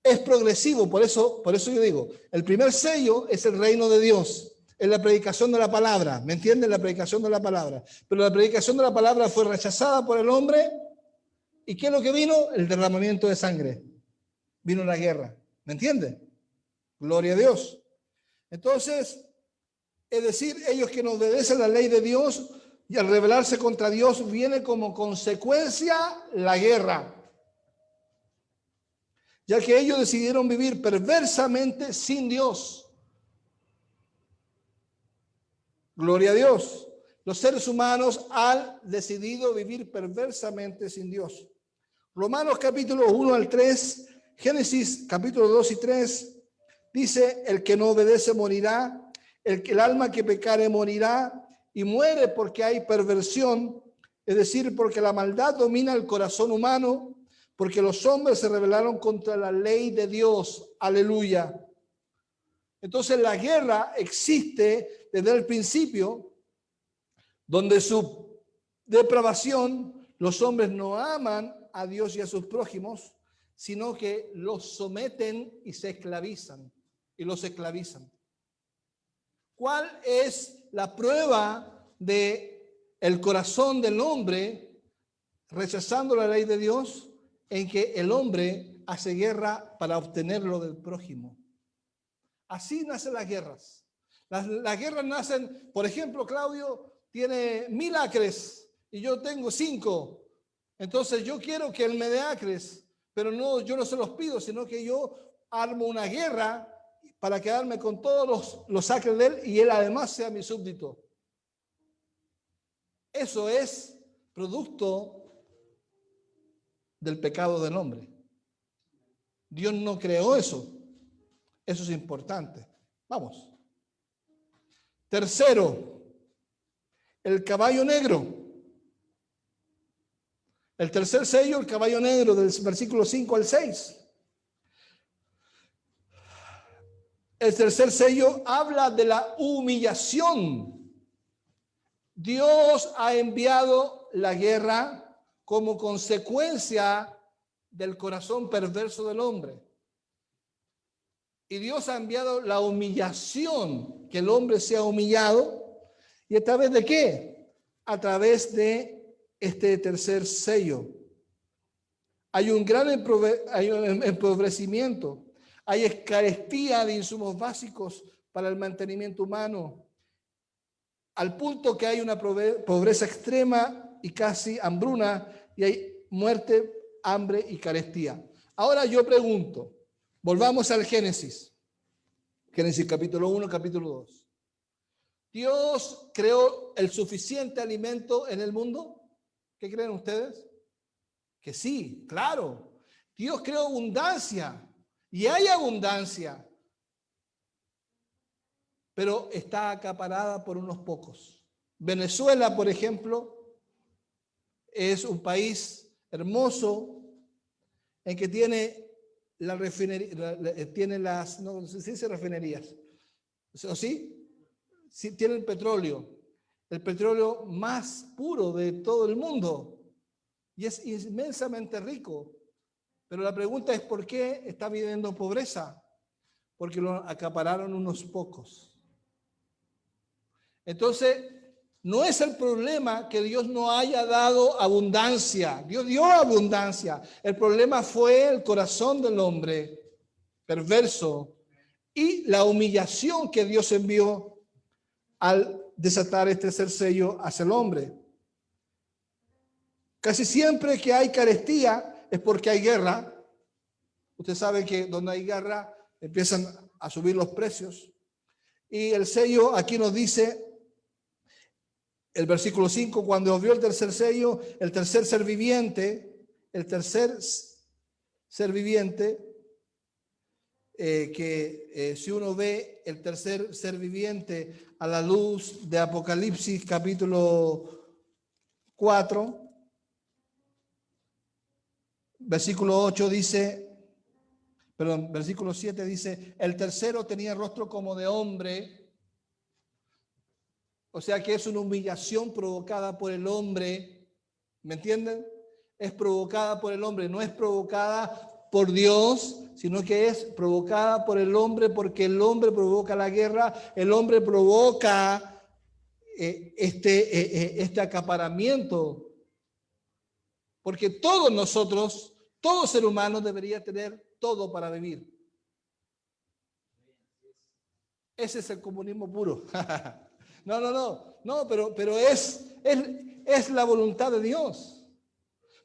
es progresivo, por eso yo digo, el primer sello es el reino de Dios, es la predicación de la palabra, ¿me entienden? La predicación de la palabra. Pero la predicación de la palabra fue rechazada por el hombre, ¿y qué es lo que vino? El derramamiento de sangre, vino la guerra, ¿me entiende? Gloria a Dios. Entonces, es decir, ellos que no obedecen la ley de Dios, y al rebelarse contra Dios viene como consecuencia la guerra, ya que ellos decidieron vivir perversamente sin Dios. Gloria a Dios. Los seres humanos han decidido vivir perversamente sin Dios. Romanos capítulo 1 al 3, Génesis capítulo 2 y 3, dice, el que no obedece morirá, el alma que pecare morirá, y muere porque hay perversión, es decir, porque la maldad domina el corazón humano, porque los hombres se rebelaron contra la ley de Dios. Aleluya. Entonces la guerra existe desde el principio, donde su depravación, los hombres no aman a Dios y a sus prójimos, sino que los someten y se esclavizan, y los esclavizan. ¿Cuál es la prueba de el corazón del hombre rechazando la ley de Dios? En que el hombre hace guerra para obtener lo del prójimo. Así nacen las guerras. Las guerras nacen, por ejemplo, Claudio tiene 1000 acres y yo tengo 5. Entonces yo quiero que él me dé acres, pero no, yo no se los pido, sino que yo armo una guerra para quedarme con todos los acres de él y él además sea mi súbdito. Eso es producto del pecado del hombre. Dios no creó eso. Eso es importante. Vamos. Tercero, el caballo negro. El tercer sello, el caballo negro, del versículo 5 al 6. El tercer sello habla de la humillación. Dios ha enviado la guerra como consecuencia del corazón perverso del hombre. Y Dios ha enviado la humillación, que el hombre sea humillado. ¿Y a través de qué? A través de este tercer sello. Hay un gran empobrecimiento. Hay carestía de insumos básicos para el mantenimiento humano, al punto que hay una pobreza extrema y casi hambruna, y hay muerte, hambre y carestía. Ahora yo pregunto, volvamos al Génesis. Génesis capítulo 1, capítulo 2. ¿Dios creó el suficiente alimento en el mundo? ¿Qué creen ustedes? Que sí, claro. Dios creó abundancia y hay abundancia, pero está acaparada por unos pocos. Venezuela, por ejemplo, es un país hermoso en que tiene la refinería, tiene las, no sé si dice refinerías, ¿o sí? Sí, tiene el petróleo más puro de todo el mundo y es inmensamente rico. Pero la pregunta es, ¿por qué está viviendo pobreza? Porque lo acapararon unos pocos. Entonces, no es el problema que Dios no haya dado abundancia. Dios dio abundancia. El problema fue el corazón del hombre perverso y la humillación que Dios envió al desatar este tercer sello hacia el hombre. Casi siempre que hay carestía es porque hay guerra. Usted sabe que donde hay guerra empiezan a subir los precios. Y el sello aquí nos dice, el versículo 5, cuando abrió el tercer sello, el tercer ser viviente, si uno ve el tercer ser viviente a la luz de Apocalipsis capítulo 4, versículo 8 dice, versículo 7 dice, el tercero tenía rostro como de hombre. O sea que es una humillación provocada por el hombre. ¿Me entienden? Es provocada por el hombre, no es provocada por Dios, sino que es provocada por el hombre, porque el hombre provoca la guerra, el hombre provoca este acaparamiento. Porque todos nosotros, todo ser humano debería tener todo para vivir. Ese es el comunismo puro. No, pero es la voluntad de Dios.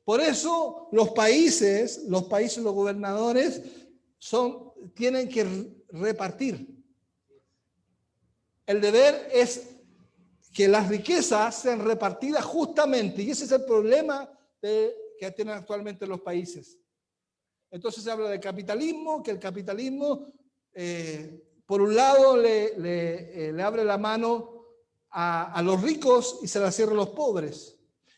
Por eso los países, los gobernadores tienen que repartir. El deber es que las riquezas sean repartidas justamente, y ese es el problema que tienen actualmente los países. Entonces se habla de capitalismo, que el capitalismo, por un lado, le abre la mano a los ricos y se la cierra a los pobres.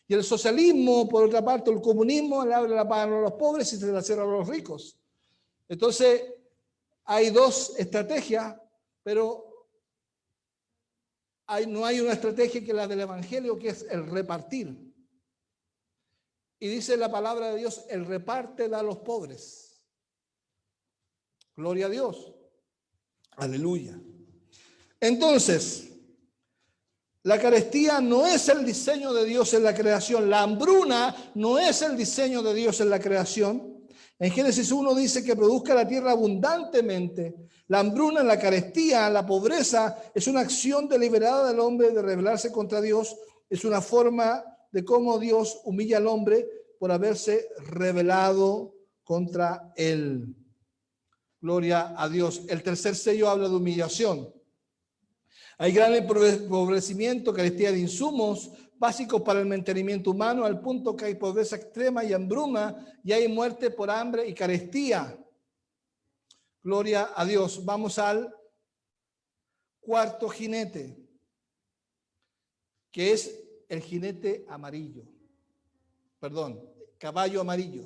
Y el socialismo, por otra parte, el comunismo, le abre la mano a los pobres y se la cierra a los ricos. Entonces, hay dos estrategias, pero no hay una estrategia que la del Evangelio, que es el repartir. Y dice la palabra de Dios, el reparte da a los pobres. Gloria a Dios. Aleluya. Entonces, la carestía no es el diseño de Dios en la creación. La hambruna no es el diseño de Dios en la creación. En Génesis 1 dice que produzca la tierra abundantemente. La hambruna, la carestía, la pobreza es una acción deliberada del hombre de rebelarse contra Dios. Es una forma de cómo Dios humilla al hombre por haberse rebelado contra él. Gloria a Dios. El tercer sello habla de humillación. Hay gran empobrecimiento, carestía de insumos básicos para el mantenimiento humano, al punto que hay pobreza extrema y hambruna, y hay muerte por hambre y carestía. Gloria a Dios. Vamos al cuarto jinete, que es el jinete amarillo. Perdón, caballo amarillo.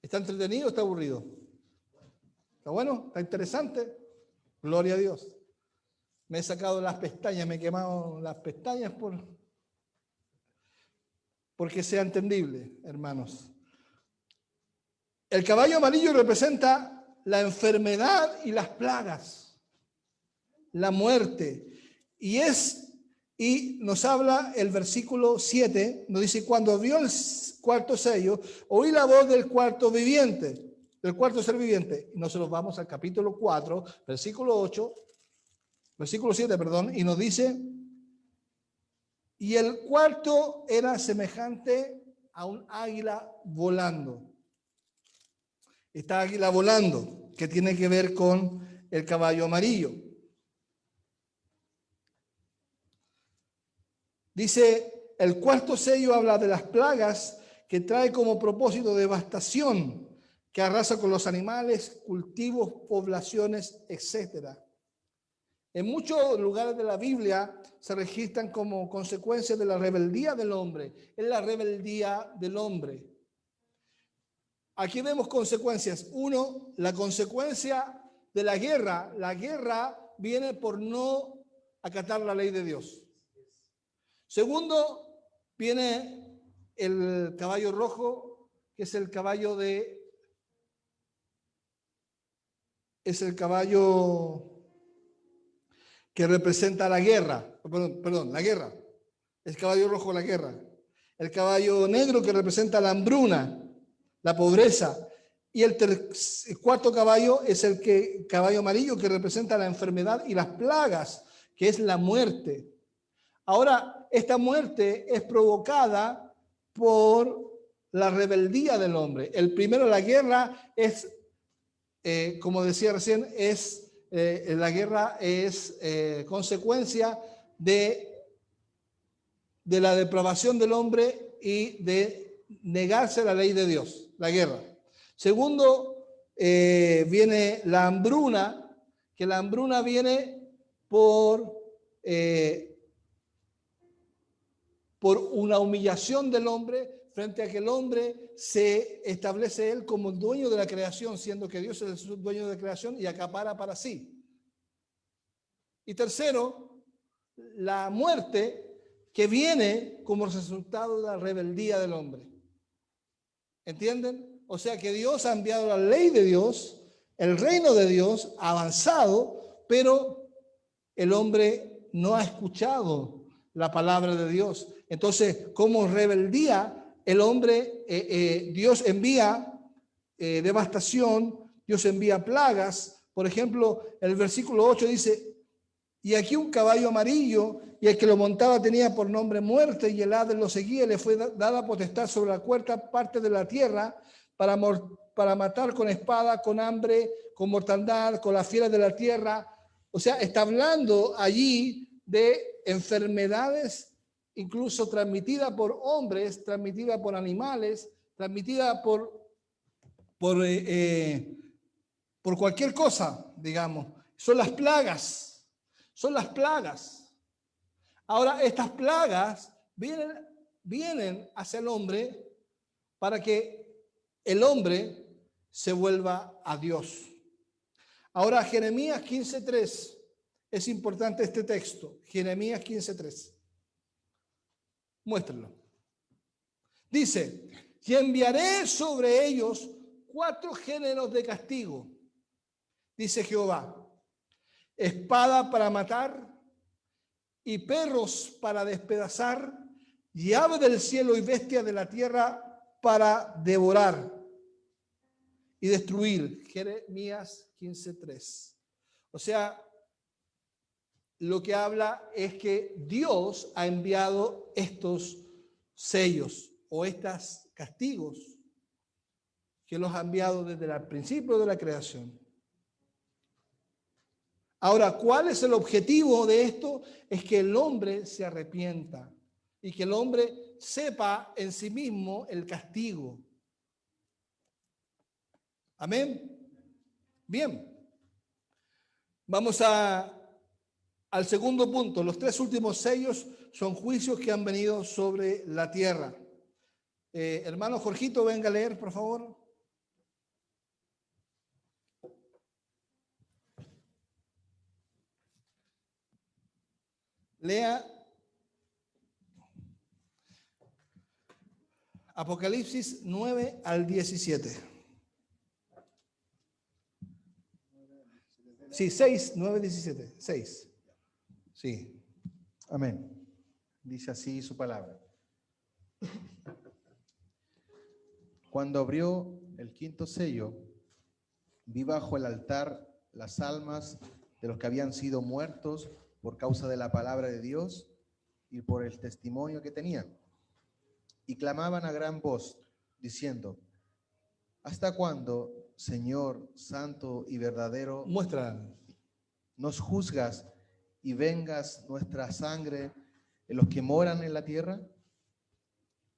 ¿Está entretenido o está aburrido? ¿Está bueno? ¿Está interesante? Gloria a Dios. Me he sacado las pestañas, me he quemado las pestañas porque sea entendible, hermanos. El caballo amarillo representa la enfermedad y las plagas, la muerte. Y nos habla el versículo 7, nos dice, cuando abrió el cuarto sello, oí la voz del cuarto viviente, del cuarto ser viviente. Y nosotros vamos al capítulo 4, versículo 7, y nos dice, y el cuarto era semejante a un águila volando. Esta águila volando, que tiene que ver con el caballo amarillo. Dice, el cuarto sello habla de las plagas que trae como propósito devastación, que arrasa con los animales, cultivos, poblaciones, etc. En muchos lugares de la Biblia se registran como consecuencia de la rebeldía del hombre. Es la rebeldía del hombre. Aquí vemos consecuencias. Uno, la consecuencia de la guerra. La guerra viene por no acatar la ley de Dios. Segundo, viene el caballo rojo, que es el caballo que representa la guerra. Perdón, la guerra. El caballo rojo, la guerra. El caballo negro, que representa la hambruna, la pobreza. Y el cuarto caballo es el caballo amarillo, que representa la enfermedad y las plagas, que es la muerte. Ahora, esta muerte es provocada por la rebeldía del hombre. El primero, la guerra, es, como decía recién, la guerra es consecuencia de la depravación del hombre y de negarse a la ley de Dios, la guerra. Segundo, viene la hambruna, que la hambruna viene por una humillación del hombre frente a que el hombre se establece él como el dueño de la creación, siendo que Dios es el dueño de la creación y acapara para sí. Y tercero, la muerte, que viene como resultado de la rebeldía del hombre. ¿Entienden? O sea que Dios ha enviado la ley de Dios, el reino de Dios ha avanzado, pero el hombre no ha escuchado la palabra de Dios. Entonces, como rebeldía, el hombre, Dios envía devastación, Dios envía plagas. Por ejemplo, el versículo 8 dice, y aquí un caballo amarillo, y el que lo montaba tenía por nombre muerte, y el Hades lo seguía, y le fue dada potestad sobre la cuarta parte de la tierra para matar con espada, con hambre, con mortandad, con las fieras de la tierra. O sea, está hablando allí de enfermedades, incluso transmitidas por hombres, transmitidas por animales, transmitidas por cualquier cosa, digamos. Son las plagas. Son las plagas. Ahora, estas plagas vienen hacia el hombre para que el hombre se vuelva a Dios. Ahora, Jeremías 15:3. Es importante este texto. Jeremías 15:3. Muéstrenlo. Dice, y enviaré sobre ellos 4 géneros de castigo, dice Jehová. Espada para matar, y perros para despedazar, y ave del cielo y bestia de la tierra para devorar y destruir. Jeremías 15:3. O sea, lo que habla es que Dios ha enviado estos sellos o estos castigos que los ha enviado desde el principio de la creación. Ahora, ¿cuál es el objetivo de esto? Es que el hombre se arrepienta y que el hombre sepa en sí mismo el castigo. Amén. Bien. Vamos al segundo punto. Los 3 últimos sellos son juicios que han venido sobre la tierra. Hermano Jorgito, venga a leer, por favor. Lea Apocalipsis 9 al 17. Sí, 6, 9, 17. 6. Sí. Amén. Dice así su palabra. Cuando abrió el 5º sello, vi bajo el altar las almas de los que habían sido muertos por causa de la palabra de Dios y por el testimonio que tenían. Y clamaban a gran voz, diciendo: ¿hasta cuándo, Señor santo y verdadero, nos juzgas y vengas nuestra sangre en los que moran en la tierra?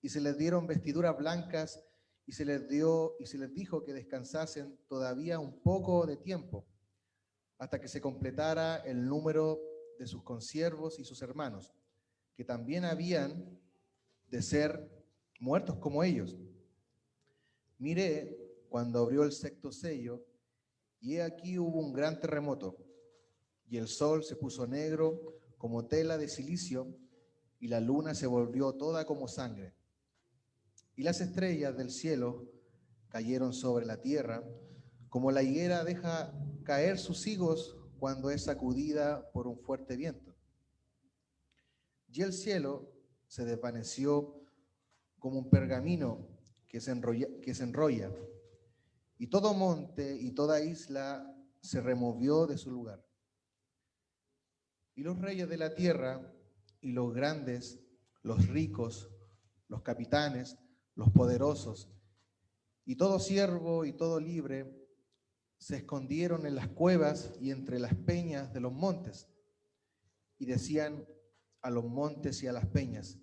Y se les dieron vestiduras blancas y se les dijo que descansasen todavía un poco de tiempo, hasta que se completara el número de sus consiervos y sus hermanos, que también habían de ser muertos como ellos. Miré cuando abrió el 6º sello, y he aquí hubo un gran terremoto, y el sol se puso negro como tela de silicio, y la luna se volvió toda como sangre. Y las estrellas del cielo cayeron sobre la tierra, como la higuera deja caer sus higos cuando es sacudida por un fuerte viento. Y el cielo se desvaneció como un pergamino que se enrolla, y todo monte y toda isla se removió de su lugar. Y los reyes de la tierra, y los grandes, los ricos, los capitanes, los poderosos, y todo siervo y todo libre, se escondieron en las cuevas y entre las peñas de los montes, y decían a los montes y a las peñas: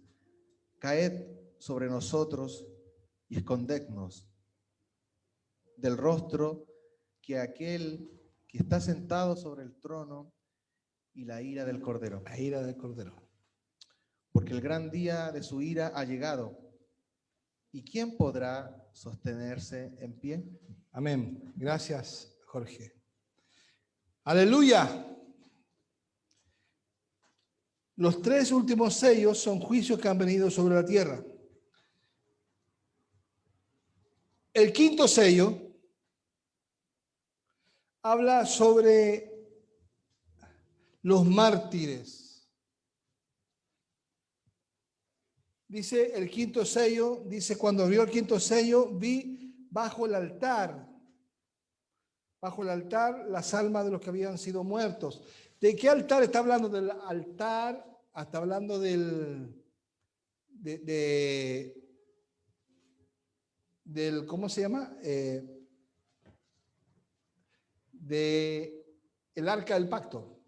caed sobre nosotros y escondednos del rostro que aquel que está sentado sobre el trono y la ira del Cordero. La ira del Cordero. Porque el gran día de su ira ha llegado. ¿Y quién podrá sostenerse en pie? Amén. Gracias, Jorge. Aleluya. Los 3 últimos sellos son juicios que han venido sobre la tierra. El 5º sello habla sobre los mártires. Dice el 5º sello, dice: cuando abrió el 5º sello, vi bajo el altar las almas de los que habían sido muertos. ¿De qué altar está hablando? Del altar, está hablando del ¿cómo se llama? De el arca del pacto.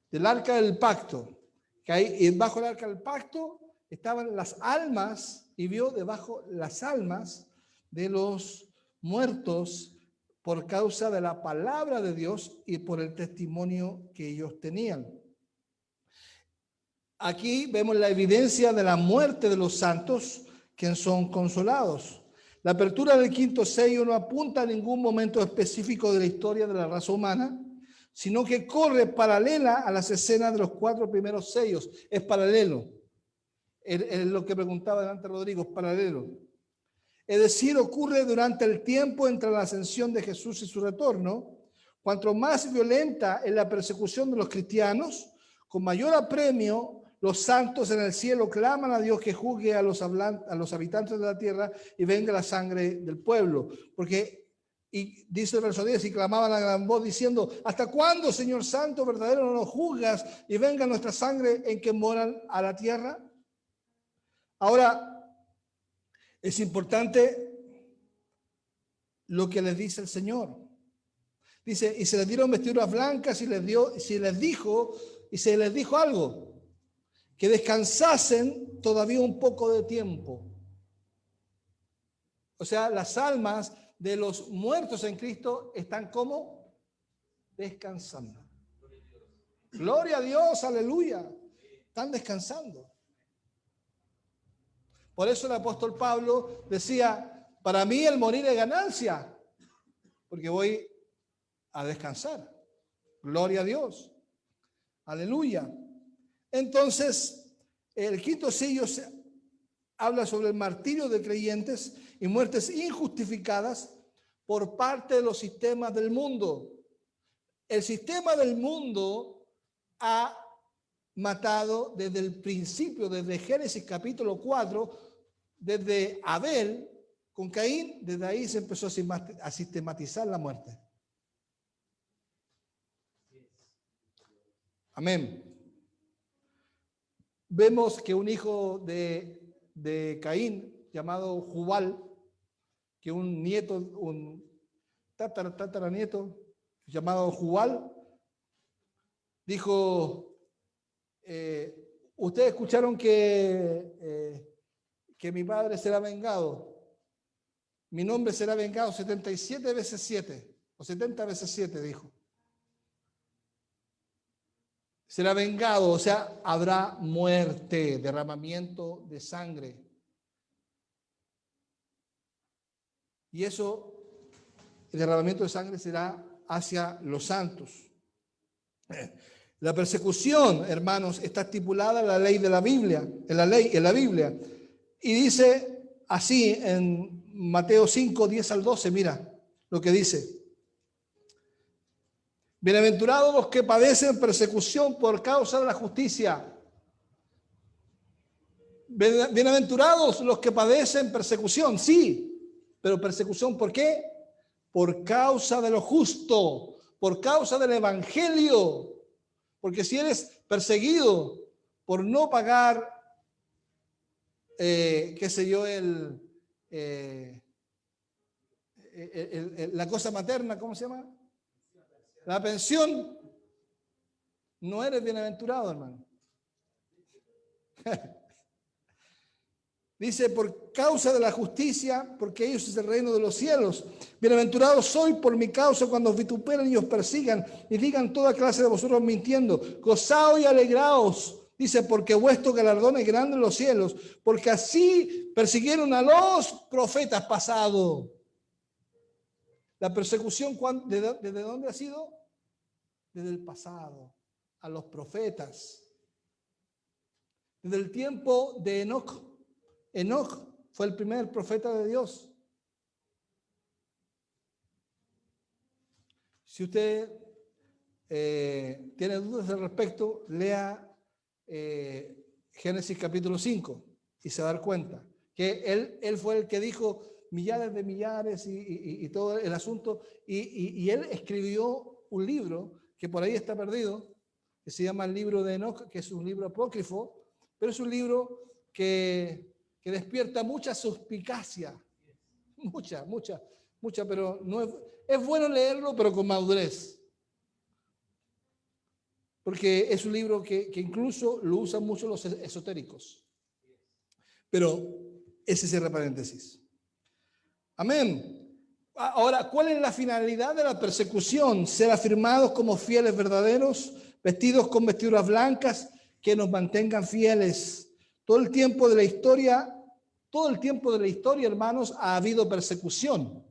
Del arca del pacto. Que ahí bajo el arca del pacto estaban las almas, y vio debajo las almas de los muertos por causa de la palabra de Dios y por el testimonio que ellos tenían. Aquí vemos la evidencia de la muerte de los santos que son consolados. La apertura del 5º sello no apunta a ningún momento específico de la historia de la raza humana, sino que corre paralela a las escenas de los 4 primeros sellos. Es paralelo. Es lo que preguntaba delante Rodrigo, es paralelo. Es decir, ocurre durante el tiempo entre la ascensión de Jesús y su retorno. Cuanto más violenta es la persecución de los cristianos, con mayor apremio los santos en el cielo claman a Dios que juzgue a los habitantes de la tierra y venga la sangre del pueblo. Porque Y dice el verso 10, y clamaban a gran voz diciendo, ¿hasta cuándo, Señor Santo, verdadero, no nos juzgas y venga nuestra sangre en que moran a la tierra? Ahora, es importante lo que les dice el Señor. Dice, y se les dieron vestiduras blancas y se les dijo algo, que descansasen todavía un poco de tiempo. O sea, las almas de los muertos en Cristo están como descansando. Gloria a Dios, aleluya. Están descansando. Por eso el apóstol Pablo decía, para mí el morir es ganancia, porque voy a descansar. Gloria a Dios. Aleluya. Entonces, el quinto sello habla sobre el martirio de creyentes y muertes injustificadas por parte de los sistemas del mundo. El sistema del mundo ha matado desde el principio, desde Génesis capítulo 4, desde Abel con Caín, desde ahí se empezó a sistematizar la muerte. Amén. Vemos que un hijo de Caín, llamado Jubal, que un nieto, un tataranieto, llamado Jubal, dijo, ustedes escucharon que mi padre será vengado, mi nombre será vengado 77 veces 7, o 70 veces 7, dijo. Será vengado, o sea, habrá muerte, derramamiento de sangre. Y eso, el derramamiento de sangre será hacia los santos. La persecución, hermanos, está estipulada en la ley de la Biblia, en la Biblia. Y dice así en Mateo 5, 10 al 12, mira lo que dice. Bienaventurados los que padecen persecución por causa de la justicia. Bienaventurados los que padecen persecución, sí, pero persecución ¿por qué? Por causa de lo justo, por causa del evangelio. Porque si eres perseguido por no pagar, la cosa materna, ¿cómo se llama? La pensión, no eres bienaventurado, hermano. Dice, por causa de la justicia, porque ellos es el reino de los cielos. Bienaventurados sois por mi causa cuando os vituperen y os persigan y digan toda clase de vosotros mintiendo. Gozaos y alegraos, dice, porque vuestro galardón es grande en los cielos, porque así persiguieron a los profetas pasados. La persecución, ¿desde dónde ha sido? Desde el pasado, a los profetas. Desde el tiempo de Enoc. Enoc fue el primer profeta de Dios. Si usted tiene dudas al respecto, lea Génesis capítulo 5 y se va a dar cuenta que él fue el que dijo millares de millares y todo el asunto, y él escribió un libro que por ahí está perdido, que se llama el libro de Enoc, que es un libro apócrifo, pero es un libro que despierta mucha suspicacia, mucha, pero no es bueno leerlo, pero con madurez. Porque es un libro que incluso lo usan mucho los esotéricos. Pero ese cierra paréntesis. Amén. Ahora, ¿cuál es la finalidad de la persecución? Ser afirmados como fieles verdaderos, vestidos con vestiduras blancas que nos mantengan fieles. Todo el tiempo de la historia, hermanos, ha habido persecución.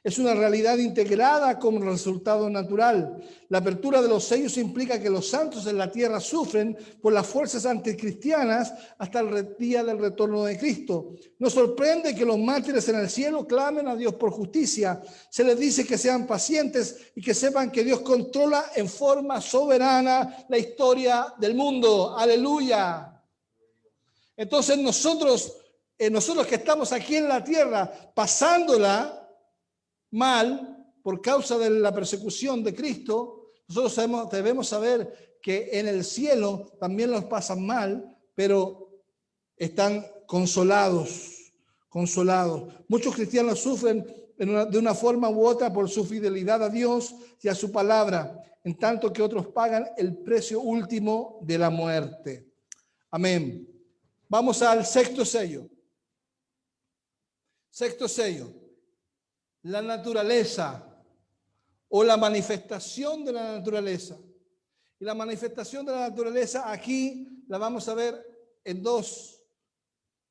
Es una realidad integrada como resultado natural. La apertura de los sellos implica que los santos en la tierra sufren por las fuerzas anticristianas hasta el día del retorno de Cristo. Nos sorprende que los mártires en el cielo clamen a Dios por justicia. Se les dice que sean pacientes y que sepan que Dios controla en forma soberana la historia del mundo. Aleluya. Entonces nosotros que estamos aquí en la tierra pasándola mal por causa de la persecución de Cristo, nosotros debemos saber que en el cielo también los pasan mal, pero están consolados. Muchos cristianos sufren de una forma u otra por su fidelidad a Dios y a su palabra, en tanto que otros pagan el precio último de la muerte. Amén. Vamos al sexto sello. Sexto sello. La naturaleza o la manifestación de la naturaleza. Y la manifestación de la naturaleza aquí la vamos a ver en dos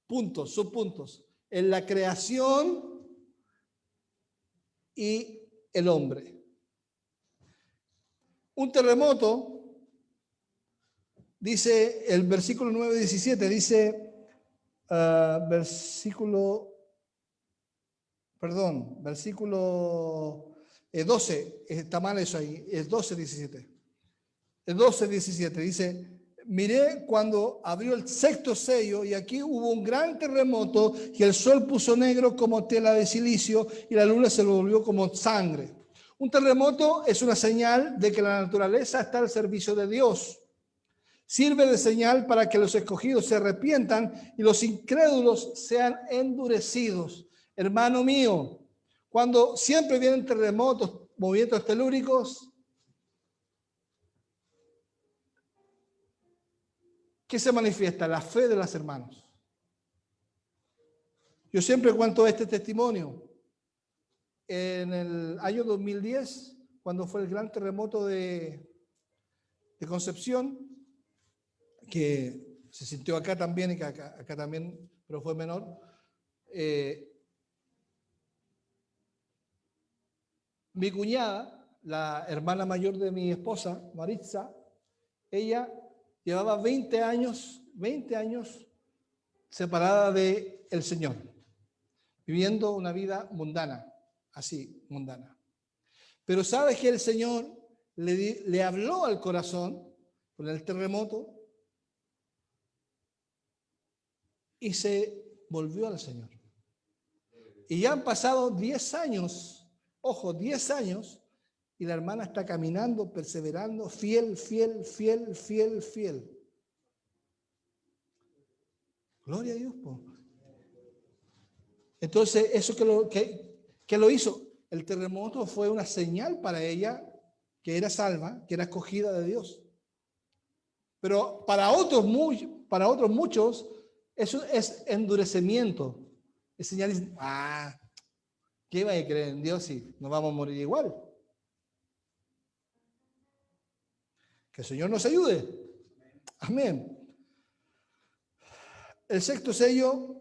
puntos, subpuntos. En la creación y el hombre. Un terremoto, dice el versículo 9-17, dice, versículo 12, está mal eso ahí, es 12-17. El 12-17 dice, miré cuando abrió el sexto sello y aquí hubo un gran terremoto y el sol puso negro como tela de silicio y la luna se volvió como sangre. Un terremoto es una señal de que la naturaleza está al servicio de Dios. Sirve de señal para que los escogidos se arrepientan y los incrédulos sean endurecidos. Hermano mío, cuando siempre vienen terremotos, movimientos telúricos, ¿qué se manifiesta? La fe de los hermanos. Yo siempre cuento este testimonio. En el año 2010, cuando fue el gran terremoto de Concepción, que se sintió acá también y que acá también, pero fue menor, mi cuñada, la hermana mayor de mi esposa, Maritza, ella llevaba 20 años separada del Señor, viviendo una vida mundana, así, mundana. Pero sabes que el Señor le habló al corazón con el terremoto y se volvió al Señor. Y ya han pasado 10 años, ojo, 10 años, y la hermana está caminando, perseverando, fiel. Gloria a Dios. Entonces, eso que lo hizo, el terremoto fue una señal para ella que era salva, que era escogida de Dios. Pero para otros muchos, eso es endurecimiento. Es señal, ¿qué va a creer en Dios si nos vamos a morir igual? Que el Señor nos ayude. Amén. El sexto sello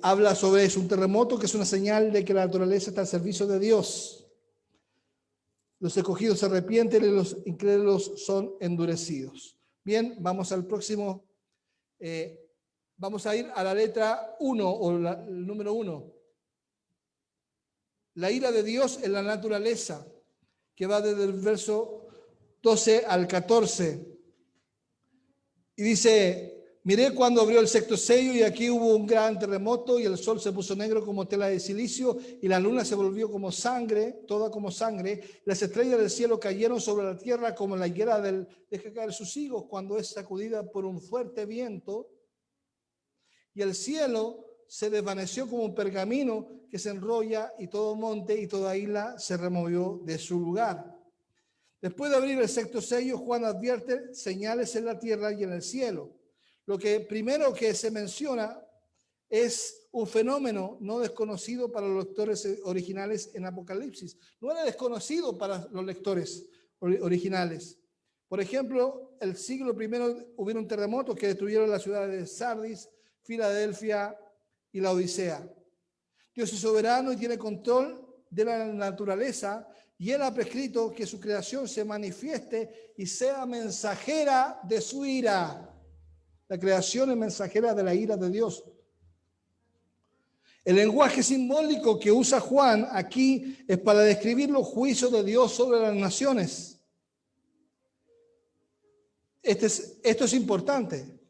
habla sobre eso, un terremoto que es una señal de que la naturaleza está al servicio de Dios. Los escogidos se arrepienten y los incrédulos son endurecidos. Bien, vamos al próximo. Vamos a ir a la letra 1 o el número 1. La ira de Dios en la naturaleza, que va desde el verso 12 al 14. Y dice, miré cuando abrió el sexto sello y aquí hubo un gran terremoto y el sol se puso negro como tela de silicio y la luna se volvió como sangre, toda como sangre. Las estrellas del cielo cayeron sobre la tierra como la higuera deja caer sus higos cuando es sacudida por un fuerte viento. Y el cielo se desvaneció como un pergamino que se enrolla y todo monte y toda isla se removió de su lugar. Después de abrir el sexto sello, Juan advierte señales en la tierra y en el cielo. Lo que primero que se menciona es un fenómeno no desconocido para los lectores originales en Apocalipsis. No era desconocido para los lectores originales. Por ejemplo, el siglo I hubieron terremotos que destruyeron las ciudades de Sardis, Filadelfia y la Odisea. Dios es soberano y tiene control de la naturaleza y Él ha prescrito que su creación se manifieste y sea mensajera de su ira. La creación es mensajera de la ira de Dios. El lenguaje simbólico que usa Juan aquí es para describir los juicios de Dios sobre las naciones. Esto es importante.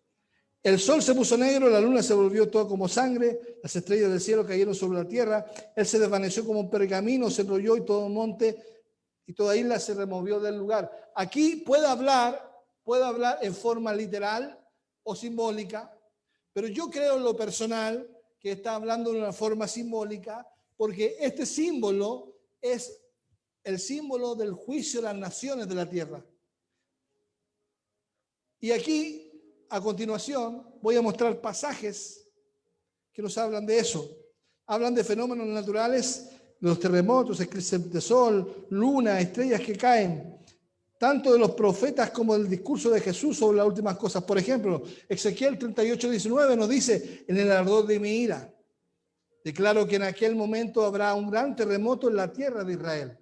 El sol se puso negro, la luna se volvió toda como sangre, las estrellas del cielo cayeron sobre la tierra, él se desvaneció como un pergamino, se enrolló y todo monte y toda isla se removió del lugar. Aquí puede hablar en forma literal o simbólica, pero yo creo en lo personal que está hablando de una forma simbólica, porque este símbolo es el símbolo del juicio de las naciones de la tierra. Y aquí, a continuación, voy a mostrar pasajes que nos hablan de eso. Hablan de fenómenos naturales, de los terremotos, eclipses de sol, luna, estrellas que caen, tanto de los profetas como del discurso de Jesús sobre las últimas cosas. Por ejemplo, Ezequiel 38:19 nos dice: en el ardor de mi ira, declaro que en aquel momento habrá un gran terremoto en la tierra de Israel.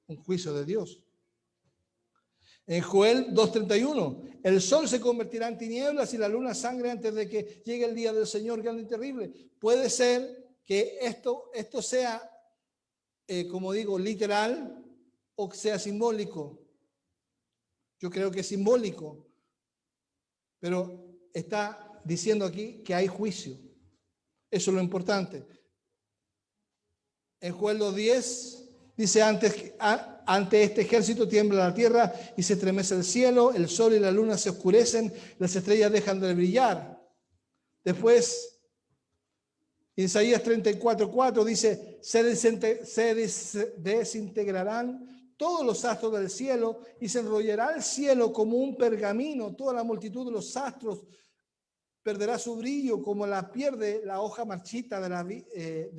Un juicio de Dios. En Joel 2:31, el sol se convertirá en tinieblas y la luna sangre antes de que llegue el día del Señor grande y terrible. Puede ser que esto sea, como digo, literal o que sea simbólico. Yo creo que es simbólico, pero está diciendo aquí que hay juicio. Eso es lo importante. En Joel 2:10 dice: ante este ejército tiembla la tierra y se estremece el cielo, el sol y la luna se oscurecen, las estrellas dejan de brillar. Después, Isaías 34:4 dice: se desintegrarán todos los astros del cielo y se enrollará el cielo como un pergamino. Toda la multitud de los astros perderá su brillo como la pierde la hoja marchita de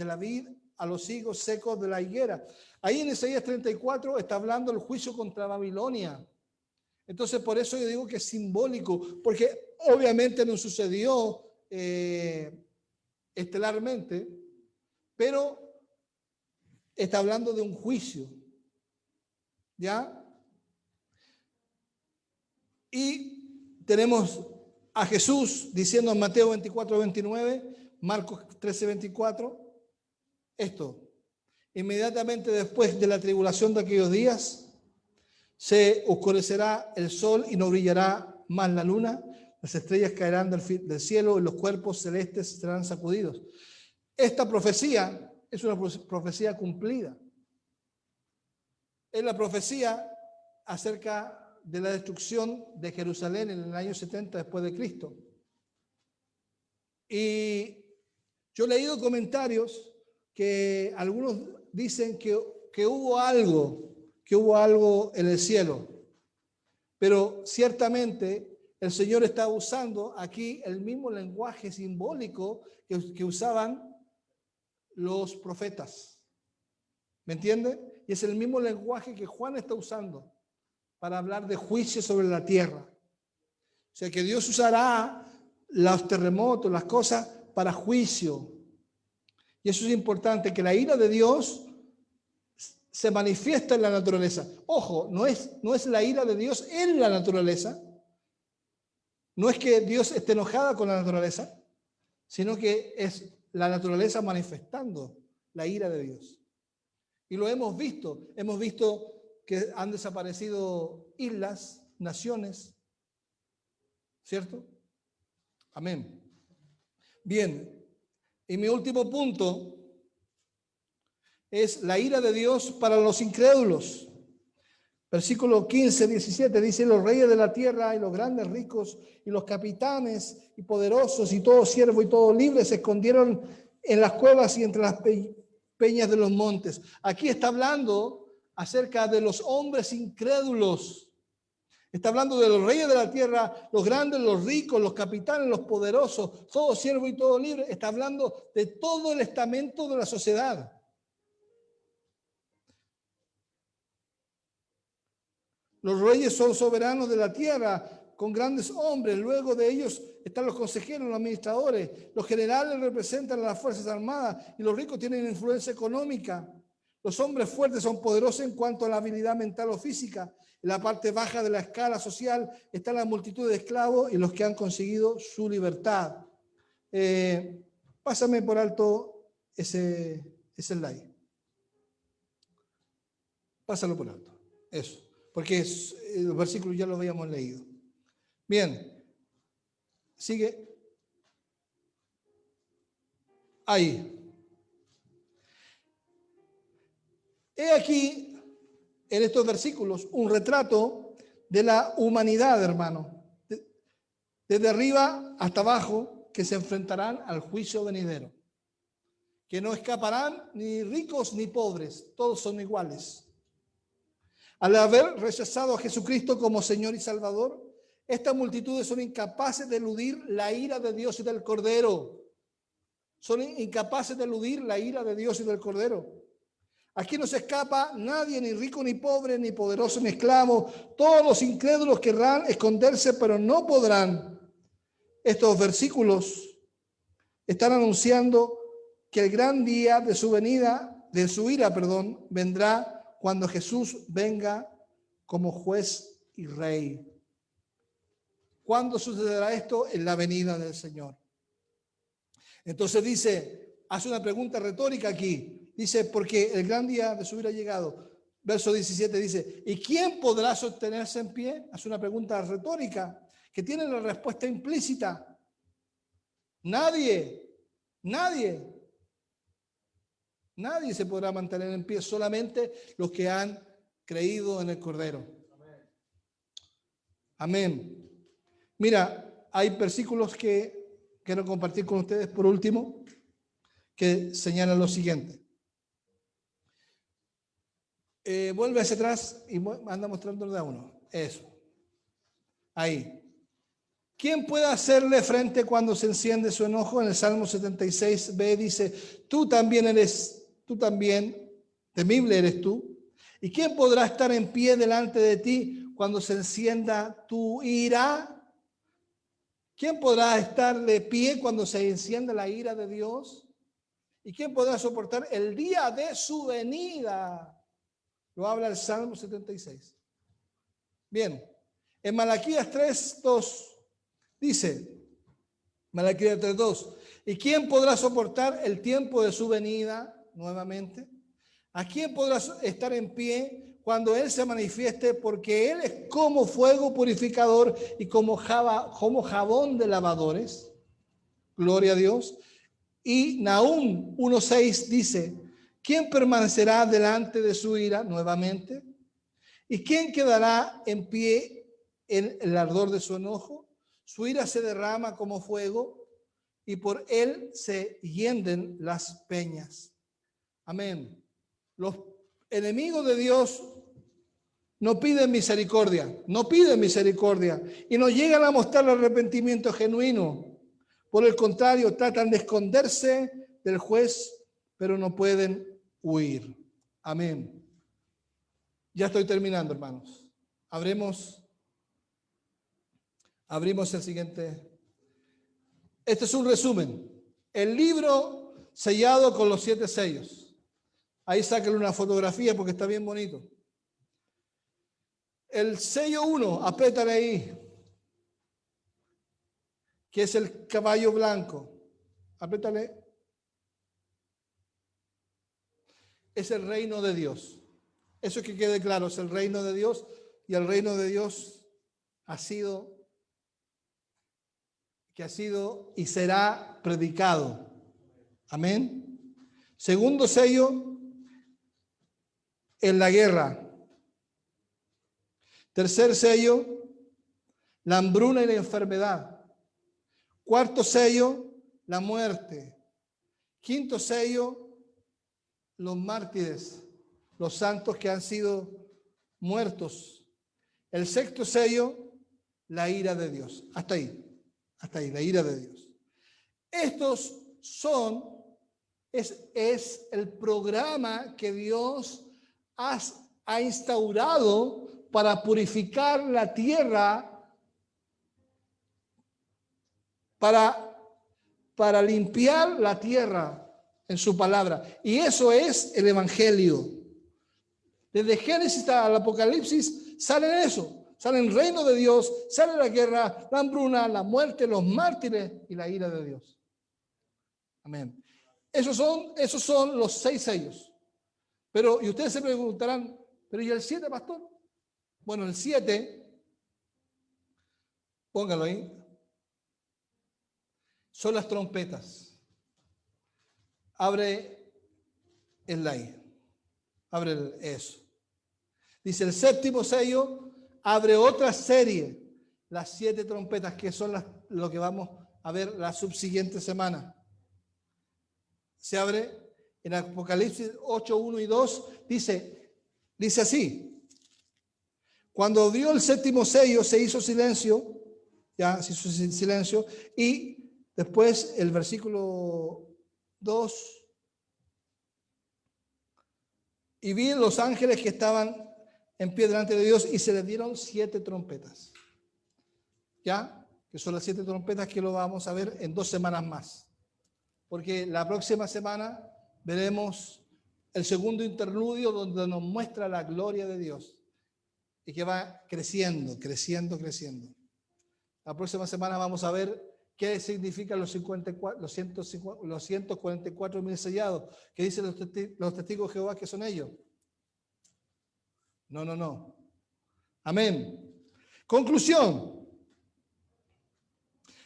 la vid a los higos secos de la higuera. Ahí en Isaías 34 está hablando el juicio contra Babilonia. Entonces, por eso yo digo que es simbólico, porque obviamente no sucedió estelarmente, pero está hablando de un juicio, ¿ya? Y tenemos a Jesús diciendo en Mateo 24:29, Marcos 13:24, esto: inmediatamente después de la tribulación de aquellos días, se oscurecerá el sol y no brillará más la luna, las estrellas caerán del cielo y los cuerpos celestes serán sacudidos. Esta profecía es una profecía cumplida. Es la profecía acerca de la destrucción de Jerusalén en el año 70 después de Cristo. Y yo he leído comentarios que algunos dicen que hubo algo en el cielo, pero ciertamente el Señor está usando aquí el mismo lenguaje simbólico que usaban los profetas. ¿Me entiende? Y es el mismo lenguaje que Juan está usando para hablar de juicio sobre la tierra. O sea que Dios usará los terremotos, las cosas para juicio. Y eso es importante, que la ira de Dios se manifiesta en la naturaleza. Ojo, no es la ira de Dios en la naturaleza. No es que Dios esté enojada con la naturaleza, sino que es la naturaleza manifestando la ira de Dios. Y lo hemos visto que han desaparecido islas, naciones, ¿cierto? Amén. Bien, y mi último punto es la ira de Dios para los incrédulos. Versículo 15, 17 dice: los reyes de la tierra y los grandes ricos y los capitanes y poderosos y todo siervo y todo libre se escondieron en las cuevas y entre las peñas de los montes. Aquí está hablando acerca de los hombres incrédulos. Está hablando de los reyes de la tierra, los grandes, los ricos, los capitanes, los poderosos, todo siervo y todo libre. Está hablando de todo el estamento de la sociedad. Los reyes son soberanos de la tierra, con grandes hombres. Luego de ellos están los consejeros, los administradores. Los generales representan a las Fuerzas Armadas y los ricos tienen influencia económica. Los hombres fuertes son poderosos en cuanto a la habilidad mental o física. En la parte baja de la escala social está la multitud de esclavos y los que han conseguido su libertad. Pásame por alto ese slide. Pásalo por alto. Eso. Porque los versículos ya los habíamos leído. Bien. Sigue. Ahí. He aquí, en estos versículos, un retrato de la humanidad, hermano. Desde arriba hasta abajo, que se enfrentarán al juicio venidero. Que no escaparán ni ricos ni pobres, todos son iguales. Al haber rechazado a Jesucristo como Señor y Salvador, estas multitudes son incapaces de eludir la ira de Dios y del Cordero. Son incapaces de eludir la ira de Dios y del Cordero. Aquí no se escapa nadie, ni rico, ni pobre, ni poderoso, ni esclavo. Todos los incrédulos querrán esconderse, pero no podrán. Estos versículos están anunciando que el gran día de su venida, de su ira, vendrá cuando Jesús venga como juez y rey. ¿Cuándo sucederá esto? En la venida del Señor. Entonces hace una pregunta retórica aquí. Dice, porque el gran día de su ira ha llegado. Verso 17 dice, ¿y quién podrá sostenerse en pie? Hace una pregunta retórica que tiene la respuesta implícita. Nadie se podrá mantener en pie, solamente los que han creído en el Cordero. Amén. Mira, hay versículos que quiero compartir con ustedes por último, que señalan lo siguiente. Vuelve hacia atrás y anda mostrándole a uno. Eso. Ahí. ¿Quién puede hacerle frente cuando se enciende su enojo? En el Salmo 76b dice, tú también, temible eres tú. ¿Y quién podrá estar en pie delante de ti cuando se encienda tu ira? ¿Quién podrá estar de pie cuando se encienda la ira de Dios? ¿Y quién podrá soportar el día de su venida? Lo habla el Salmo 76. Bien, en Malaquías 3:2 dice, Malaquías 3:2, ¿y quién podrá soportar el tiempo de su venida nuevamente? ¿A quién podrá estar en pie cuando Él se manifieste? Porque Él es como fuego purificador y como jabón de lavadores. Gloria a Dios. Y Nahum 1:6 dice, ¿quién permanecerá delante de su ira nuevamente? ¿Y quién quedará en pie en el ardor de su enojo? Su ira se derrama como fuego y por él se hienden las peñas. Amén. Los enemigos de Dios no piden misericordia y no llegan a mostrar arrepentimiento genuino. Por el contrario, tratan de esconderse del juez, pero no pueden huir. Amén. Ya estoy terminando, hermanos. Abrimos el siguiente. Este es un resumen. El libro sellado con los 7 sellos. Ahí sáquenle una fotografía porque está bien bonito. El sello 1, apriétale ahí, que es el caballo blanco. Apriétale. Es el reino de Dios. Eso que quede claro, es el reino de Dios y el reino de Dios ha sido y será predicado. Amén. Segundo sello, en la guerra. Tercer sello, la hambruna y la enfermedad. Cuarto sello, la muerte. Quinto sello, los mártires, los santos que han sido muertos. El sexto sello, la ira de Dios. Hasta ahí, la ira de Dios. Estos es el programa que Dios ha instaurado para purificar la tierra, para limpiar la tierra en su palabra. Y eso es el Evangelio. Desde Génesis al Apocalipsis sale eso. Sale el reino de Dios, sale la guerra, la hambruna, la muerte, los mártires y la ira de Dios. Amén. Esos son los 6 sellos. Y ustedes se preguntarán, ¿pero y el 7, pastor? Bueno, el 7, póngalo ahí. son las trompetas. Abre el like. Abre eso. Dice el séptimo sello, abre otra serie, las 7 trompetas, que son lo que vamos a ver la subsiguiente semana. Se abre en Apocalipsis 8, 1 y 2, dice así: cuando dio el séptimo sello se hizo silencio, y después el versículo 2, y vi los ángeles que estaban en pie delante de Dios y se les dieron 7 trompetas. ¿Ya? Que son las 7 trompetas que lo vamos a ver en 2 semanas más. Porque la próxima semana veremos el segundo interludio donde nos muestra la gloria de Dios y que va creciendo, creciendo, creciendo. La próxima semana vamos a ver qué significan los 144,000 sellados. ¿Qué dicen los testigos de Jehová que son ellos? No. Amén. Conclusión.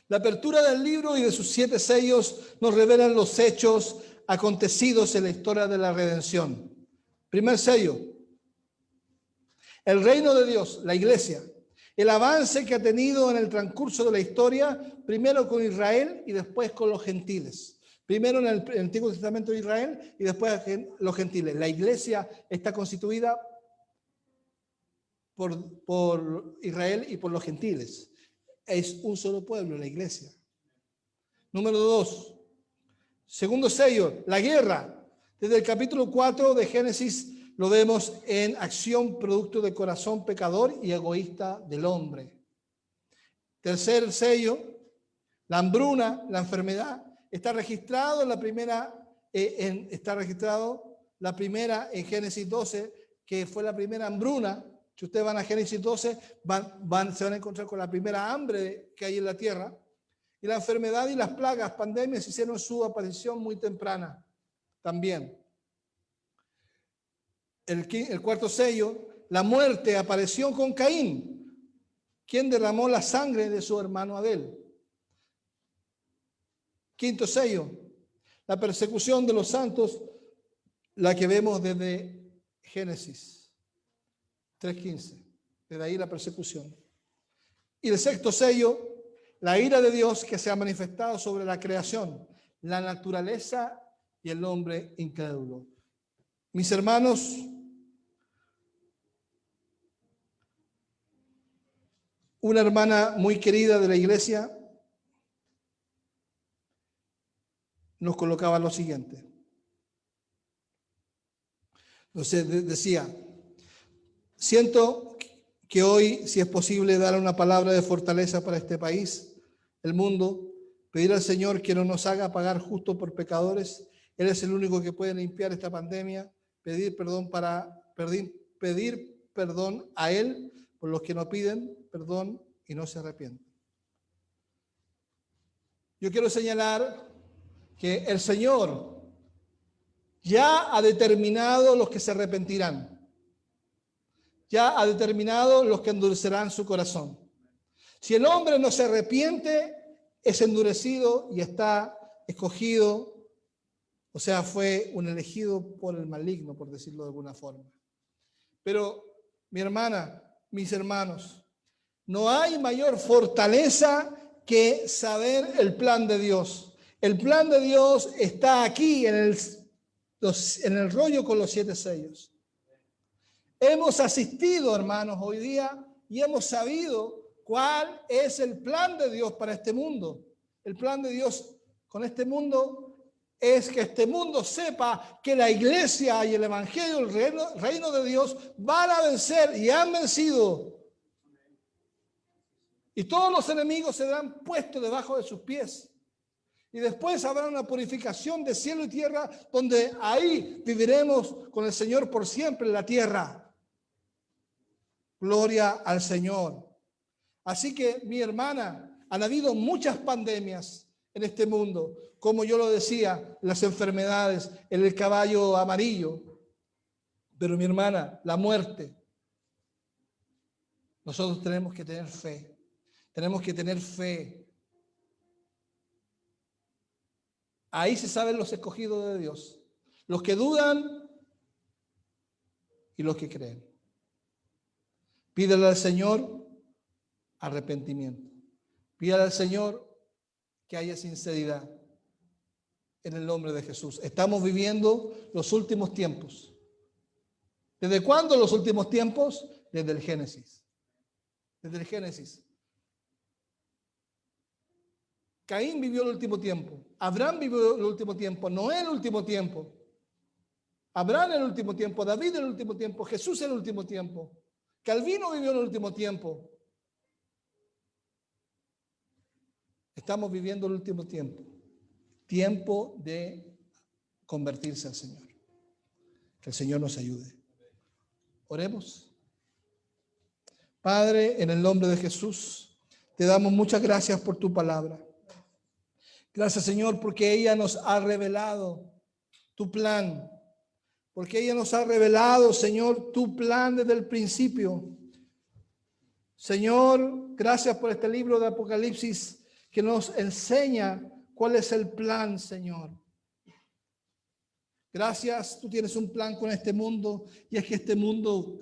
La apertura del libro y de sus 7 sellos nos revelan los hechos acontecidos en la historia de la redención. Primer sello. El reino de Dios, la iglesia. El avance que ha tenido en el transcurso de la historia, primero con Israel y después con los gentiles. Primero en el Antiguo Testamento de Israel y después los gentiles. La iglesia está constituida por Israel y por los gentiles. Es un solo pueblo, la iglesia. Número 2. Segundo sello, la guerra. Desde el capítulo 4 de Génesis lo vemos en acción producto del corazón pecador y egoísta del hombre. Tercer sello, la hambruna, la enfermedad. Está registrado la primera en Génesis 12, que fue la primera hambruna. Si ustedes van a Génesis 12, se van a encontrar con la primera hambre que hay en la tierra. Y la enfermedad y las plagas, pandemias, hicieron su aparición muy temprana también. El cuarto sello, la muerte, apareció con Caín, quien derramó la sangre de su hermano Abel. Quinto sello, la persecución de los santos, la que vemos desde Génesis 3:15, desde ahí la persecución. Y el sexto sello, la ira de Dios que se ha manifestado sobre la creación, la naturaleza y el hombre incrédulo. Mis hermanos, una hermana muy querida de la iglesia nos colocaba lo siguiente. Entonces decía: siento que hoy, si es posible, dar una palabra de fortaleza para este país, el mundo, pedir al Señor que no nos haga pagar justo por pecadores. Él es el único que puede limpiar esta pandemia, pedir perdón a Él por los que no piden perdón y no se arrepienten. Yo quiero señalar que el Señor ya ha determinado los que se arrepentirán. Ya ha determinado los que endurecerán su corazón. Si el hombre no se arrepiente, es endurecido y está escogido, o sea, fue un elegido por el maligno, por decirlo de alguna forma. Pero, mi hermana, mis hermanos, no hay mayor fortaleza que saber el plan de Dios. El plan de Dios está aquí en el rollo con los 7 sellos. Hemos asistido, hermanos, hoy día y hemos sabido cuál es el plan de Dios para este mundo. El plan de Dios con este mundo es que este mundo sepa que la iglesia y el evangelio, el reino de Dios van a vencer y han vencido. Y todos los enemigos serán puestos debajo de sus pies. Y después habrá una purificación de cielo y tierra, donde ahí viviremos con el Señor por siempre en la tierra. Gloria al Señor. Así que, mi hermana, han habido muchas pandemias en este mundo, como yo lo decía, las enfermedades, el caballo amarillo. Pero, mi hermana, la muerte. Nosotros tenemos que tener fe. Tenemos que tener fe. Ahí se saben los escogidos de Dios, los que dudan y los que creen. Pídele al Señor arrepentimiento. Pídele al Señor que haya sinceridad en el nombre de Jesús. Estamos viviendo los últimos tiempos. ¿Desde cuándo los últimos tiempos? Desde el Génesis. Desde el Génesis. Caín vivió el último tiempo. Abraham vivió el último tiempo. Noé el último tiempo. Abraham el último tiempo. David el último tiempo. Jesús el último tiempo. Calvino vivió el último tiempo. Estamos viviendo el último tiempo. Tiempo de convertirse al Señor. Que el Señor nos ayude. Oremos. Padre, en el nombre de Jesús, te damos muchas gracias por tu palabra. Gracias, Señor, porque ella nos ha revelado tu plan. Porque ella nos ha revelado, Señor, tu plan desde el principio. Señor, gracias por este libro de Apocalipsis que nos enseña cuál es el plan, Señor. Gracias, tú tienes un plan con este mundo y es que este mundo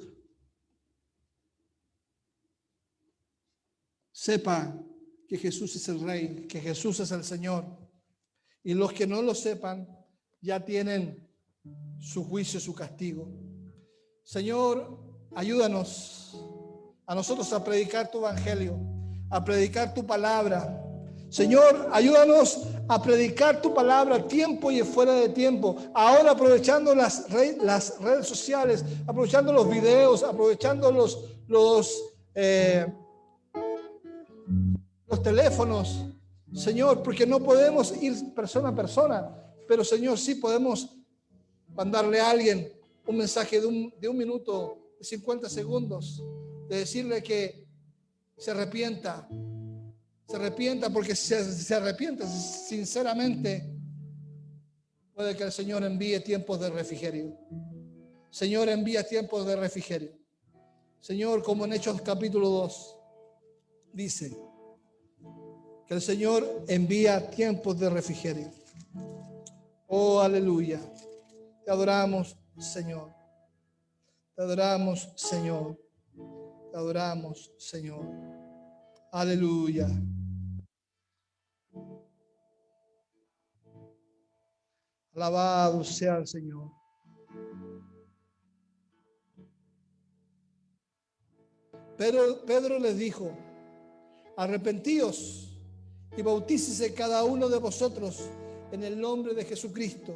sepa que Jesús es el Rey, que Jesús es el Señor. Y los que no lo sepan ya tienen su juicio, su castigo. Señor, ayúdanos a nosotros a predicar tu evangelio, a predicar tu palabra. Señor, ayúdanos a predicar tu palabra a tiempo y fuera de tiempo. Ahora aprovechando las redes sociales, aprovechando los videos, aprovechando los teléfonos, Señor, porque no podemos ir persona a persona, pero Señor, sí podemos mandarle a alguien un mensaje de un minuto, de 50 segundos, de decirle que se arrepienta, porque si se arrepienta sinceramente, puede que el Señor envíe tiempos de refrigerio. Señor, envía tiempos de refrigerio. Señor, como en Hechos capítulo 2, dice que el Señor envía tiempos de refrigerio. Oh, aleluya. Te adoramos, Señor. Te adoramos, Señor. Te adoramos, Señor. Aleluya. Alabado sea el Señor. Pedro les dijo: arrepentíos y bautícese cada uno de vosotros en el nombre de Jesucristo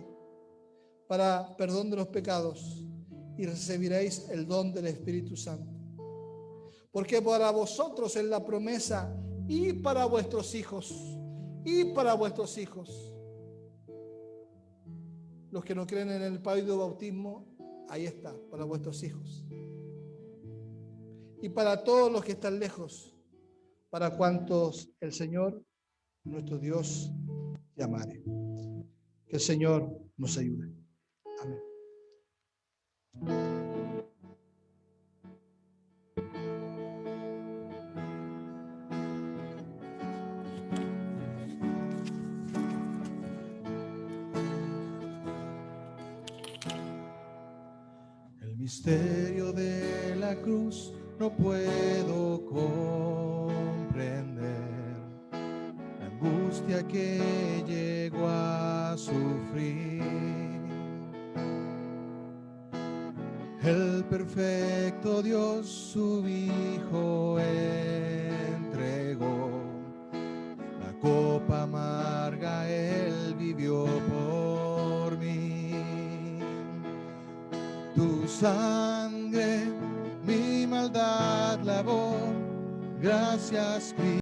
para perdón de los pecados y recibiréis el don del Espíritu Santo. Porque para vosotros es la promesa y para vuestros hijos, y para vuestros hijos. Los que no creen en el pálido bautismo, ahí está, para vuestros hijos. Y para todos los que están lejos, para cuantos el Señor, nuestro Dios, llamare. Que el Señor nos ayude. Amén. El misterio de la cruz no puedo comprender, la angustia que llegó a sufrir. El perfecto Dios su Hijo entregó, la copa amarga Él vivió por mí. Tu sangre mi maldad lavó, gracias Cristo.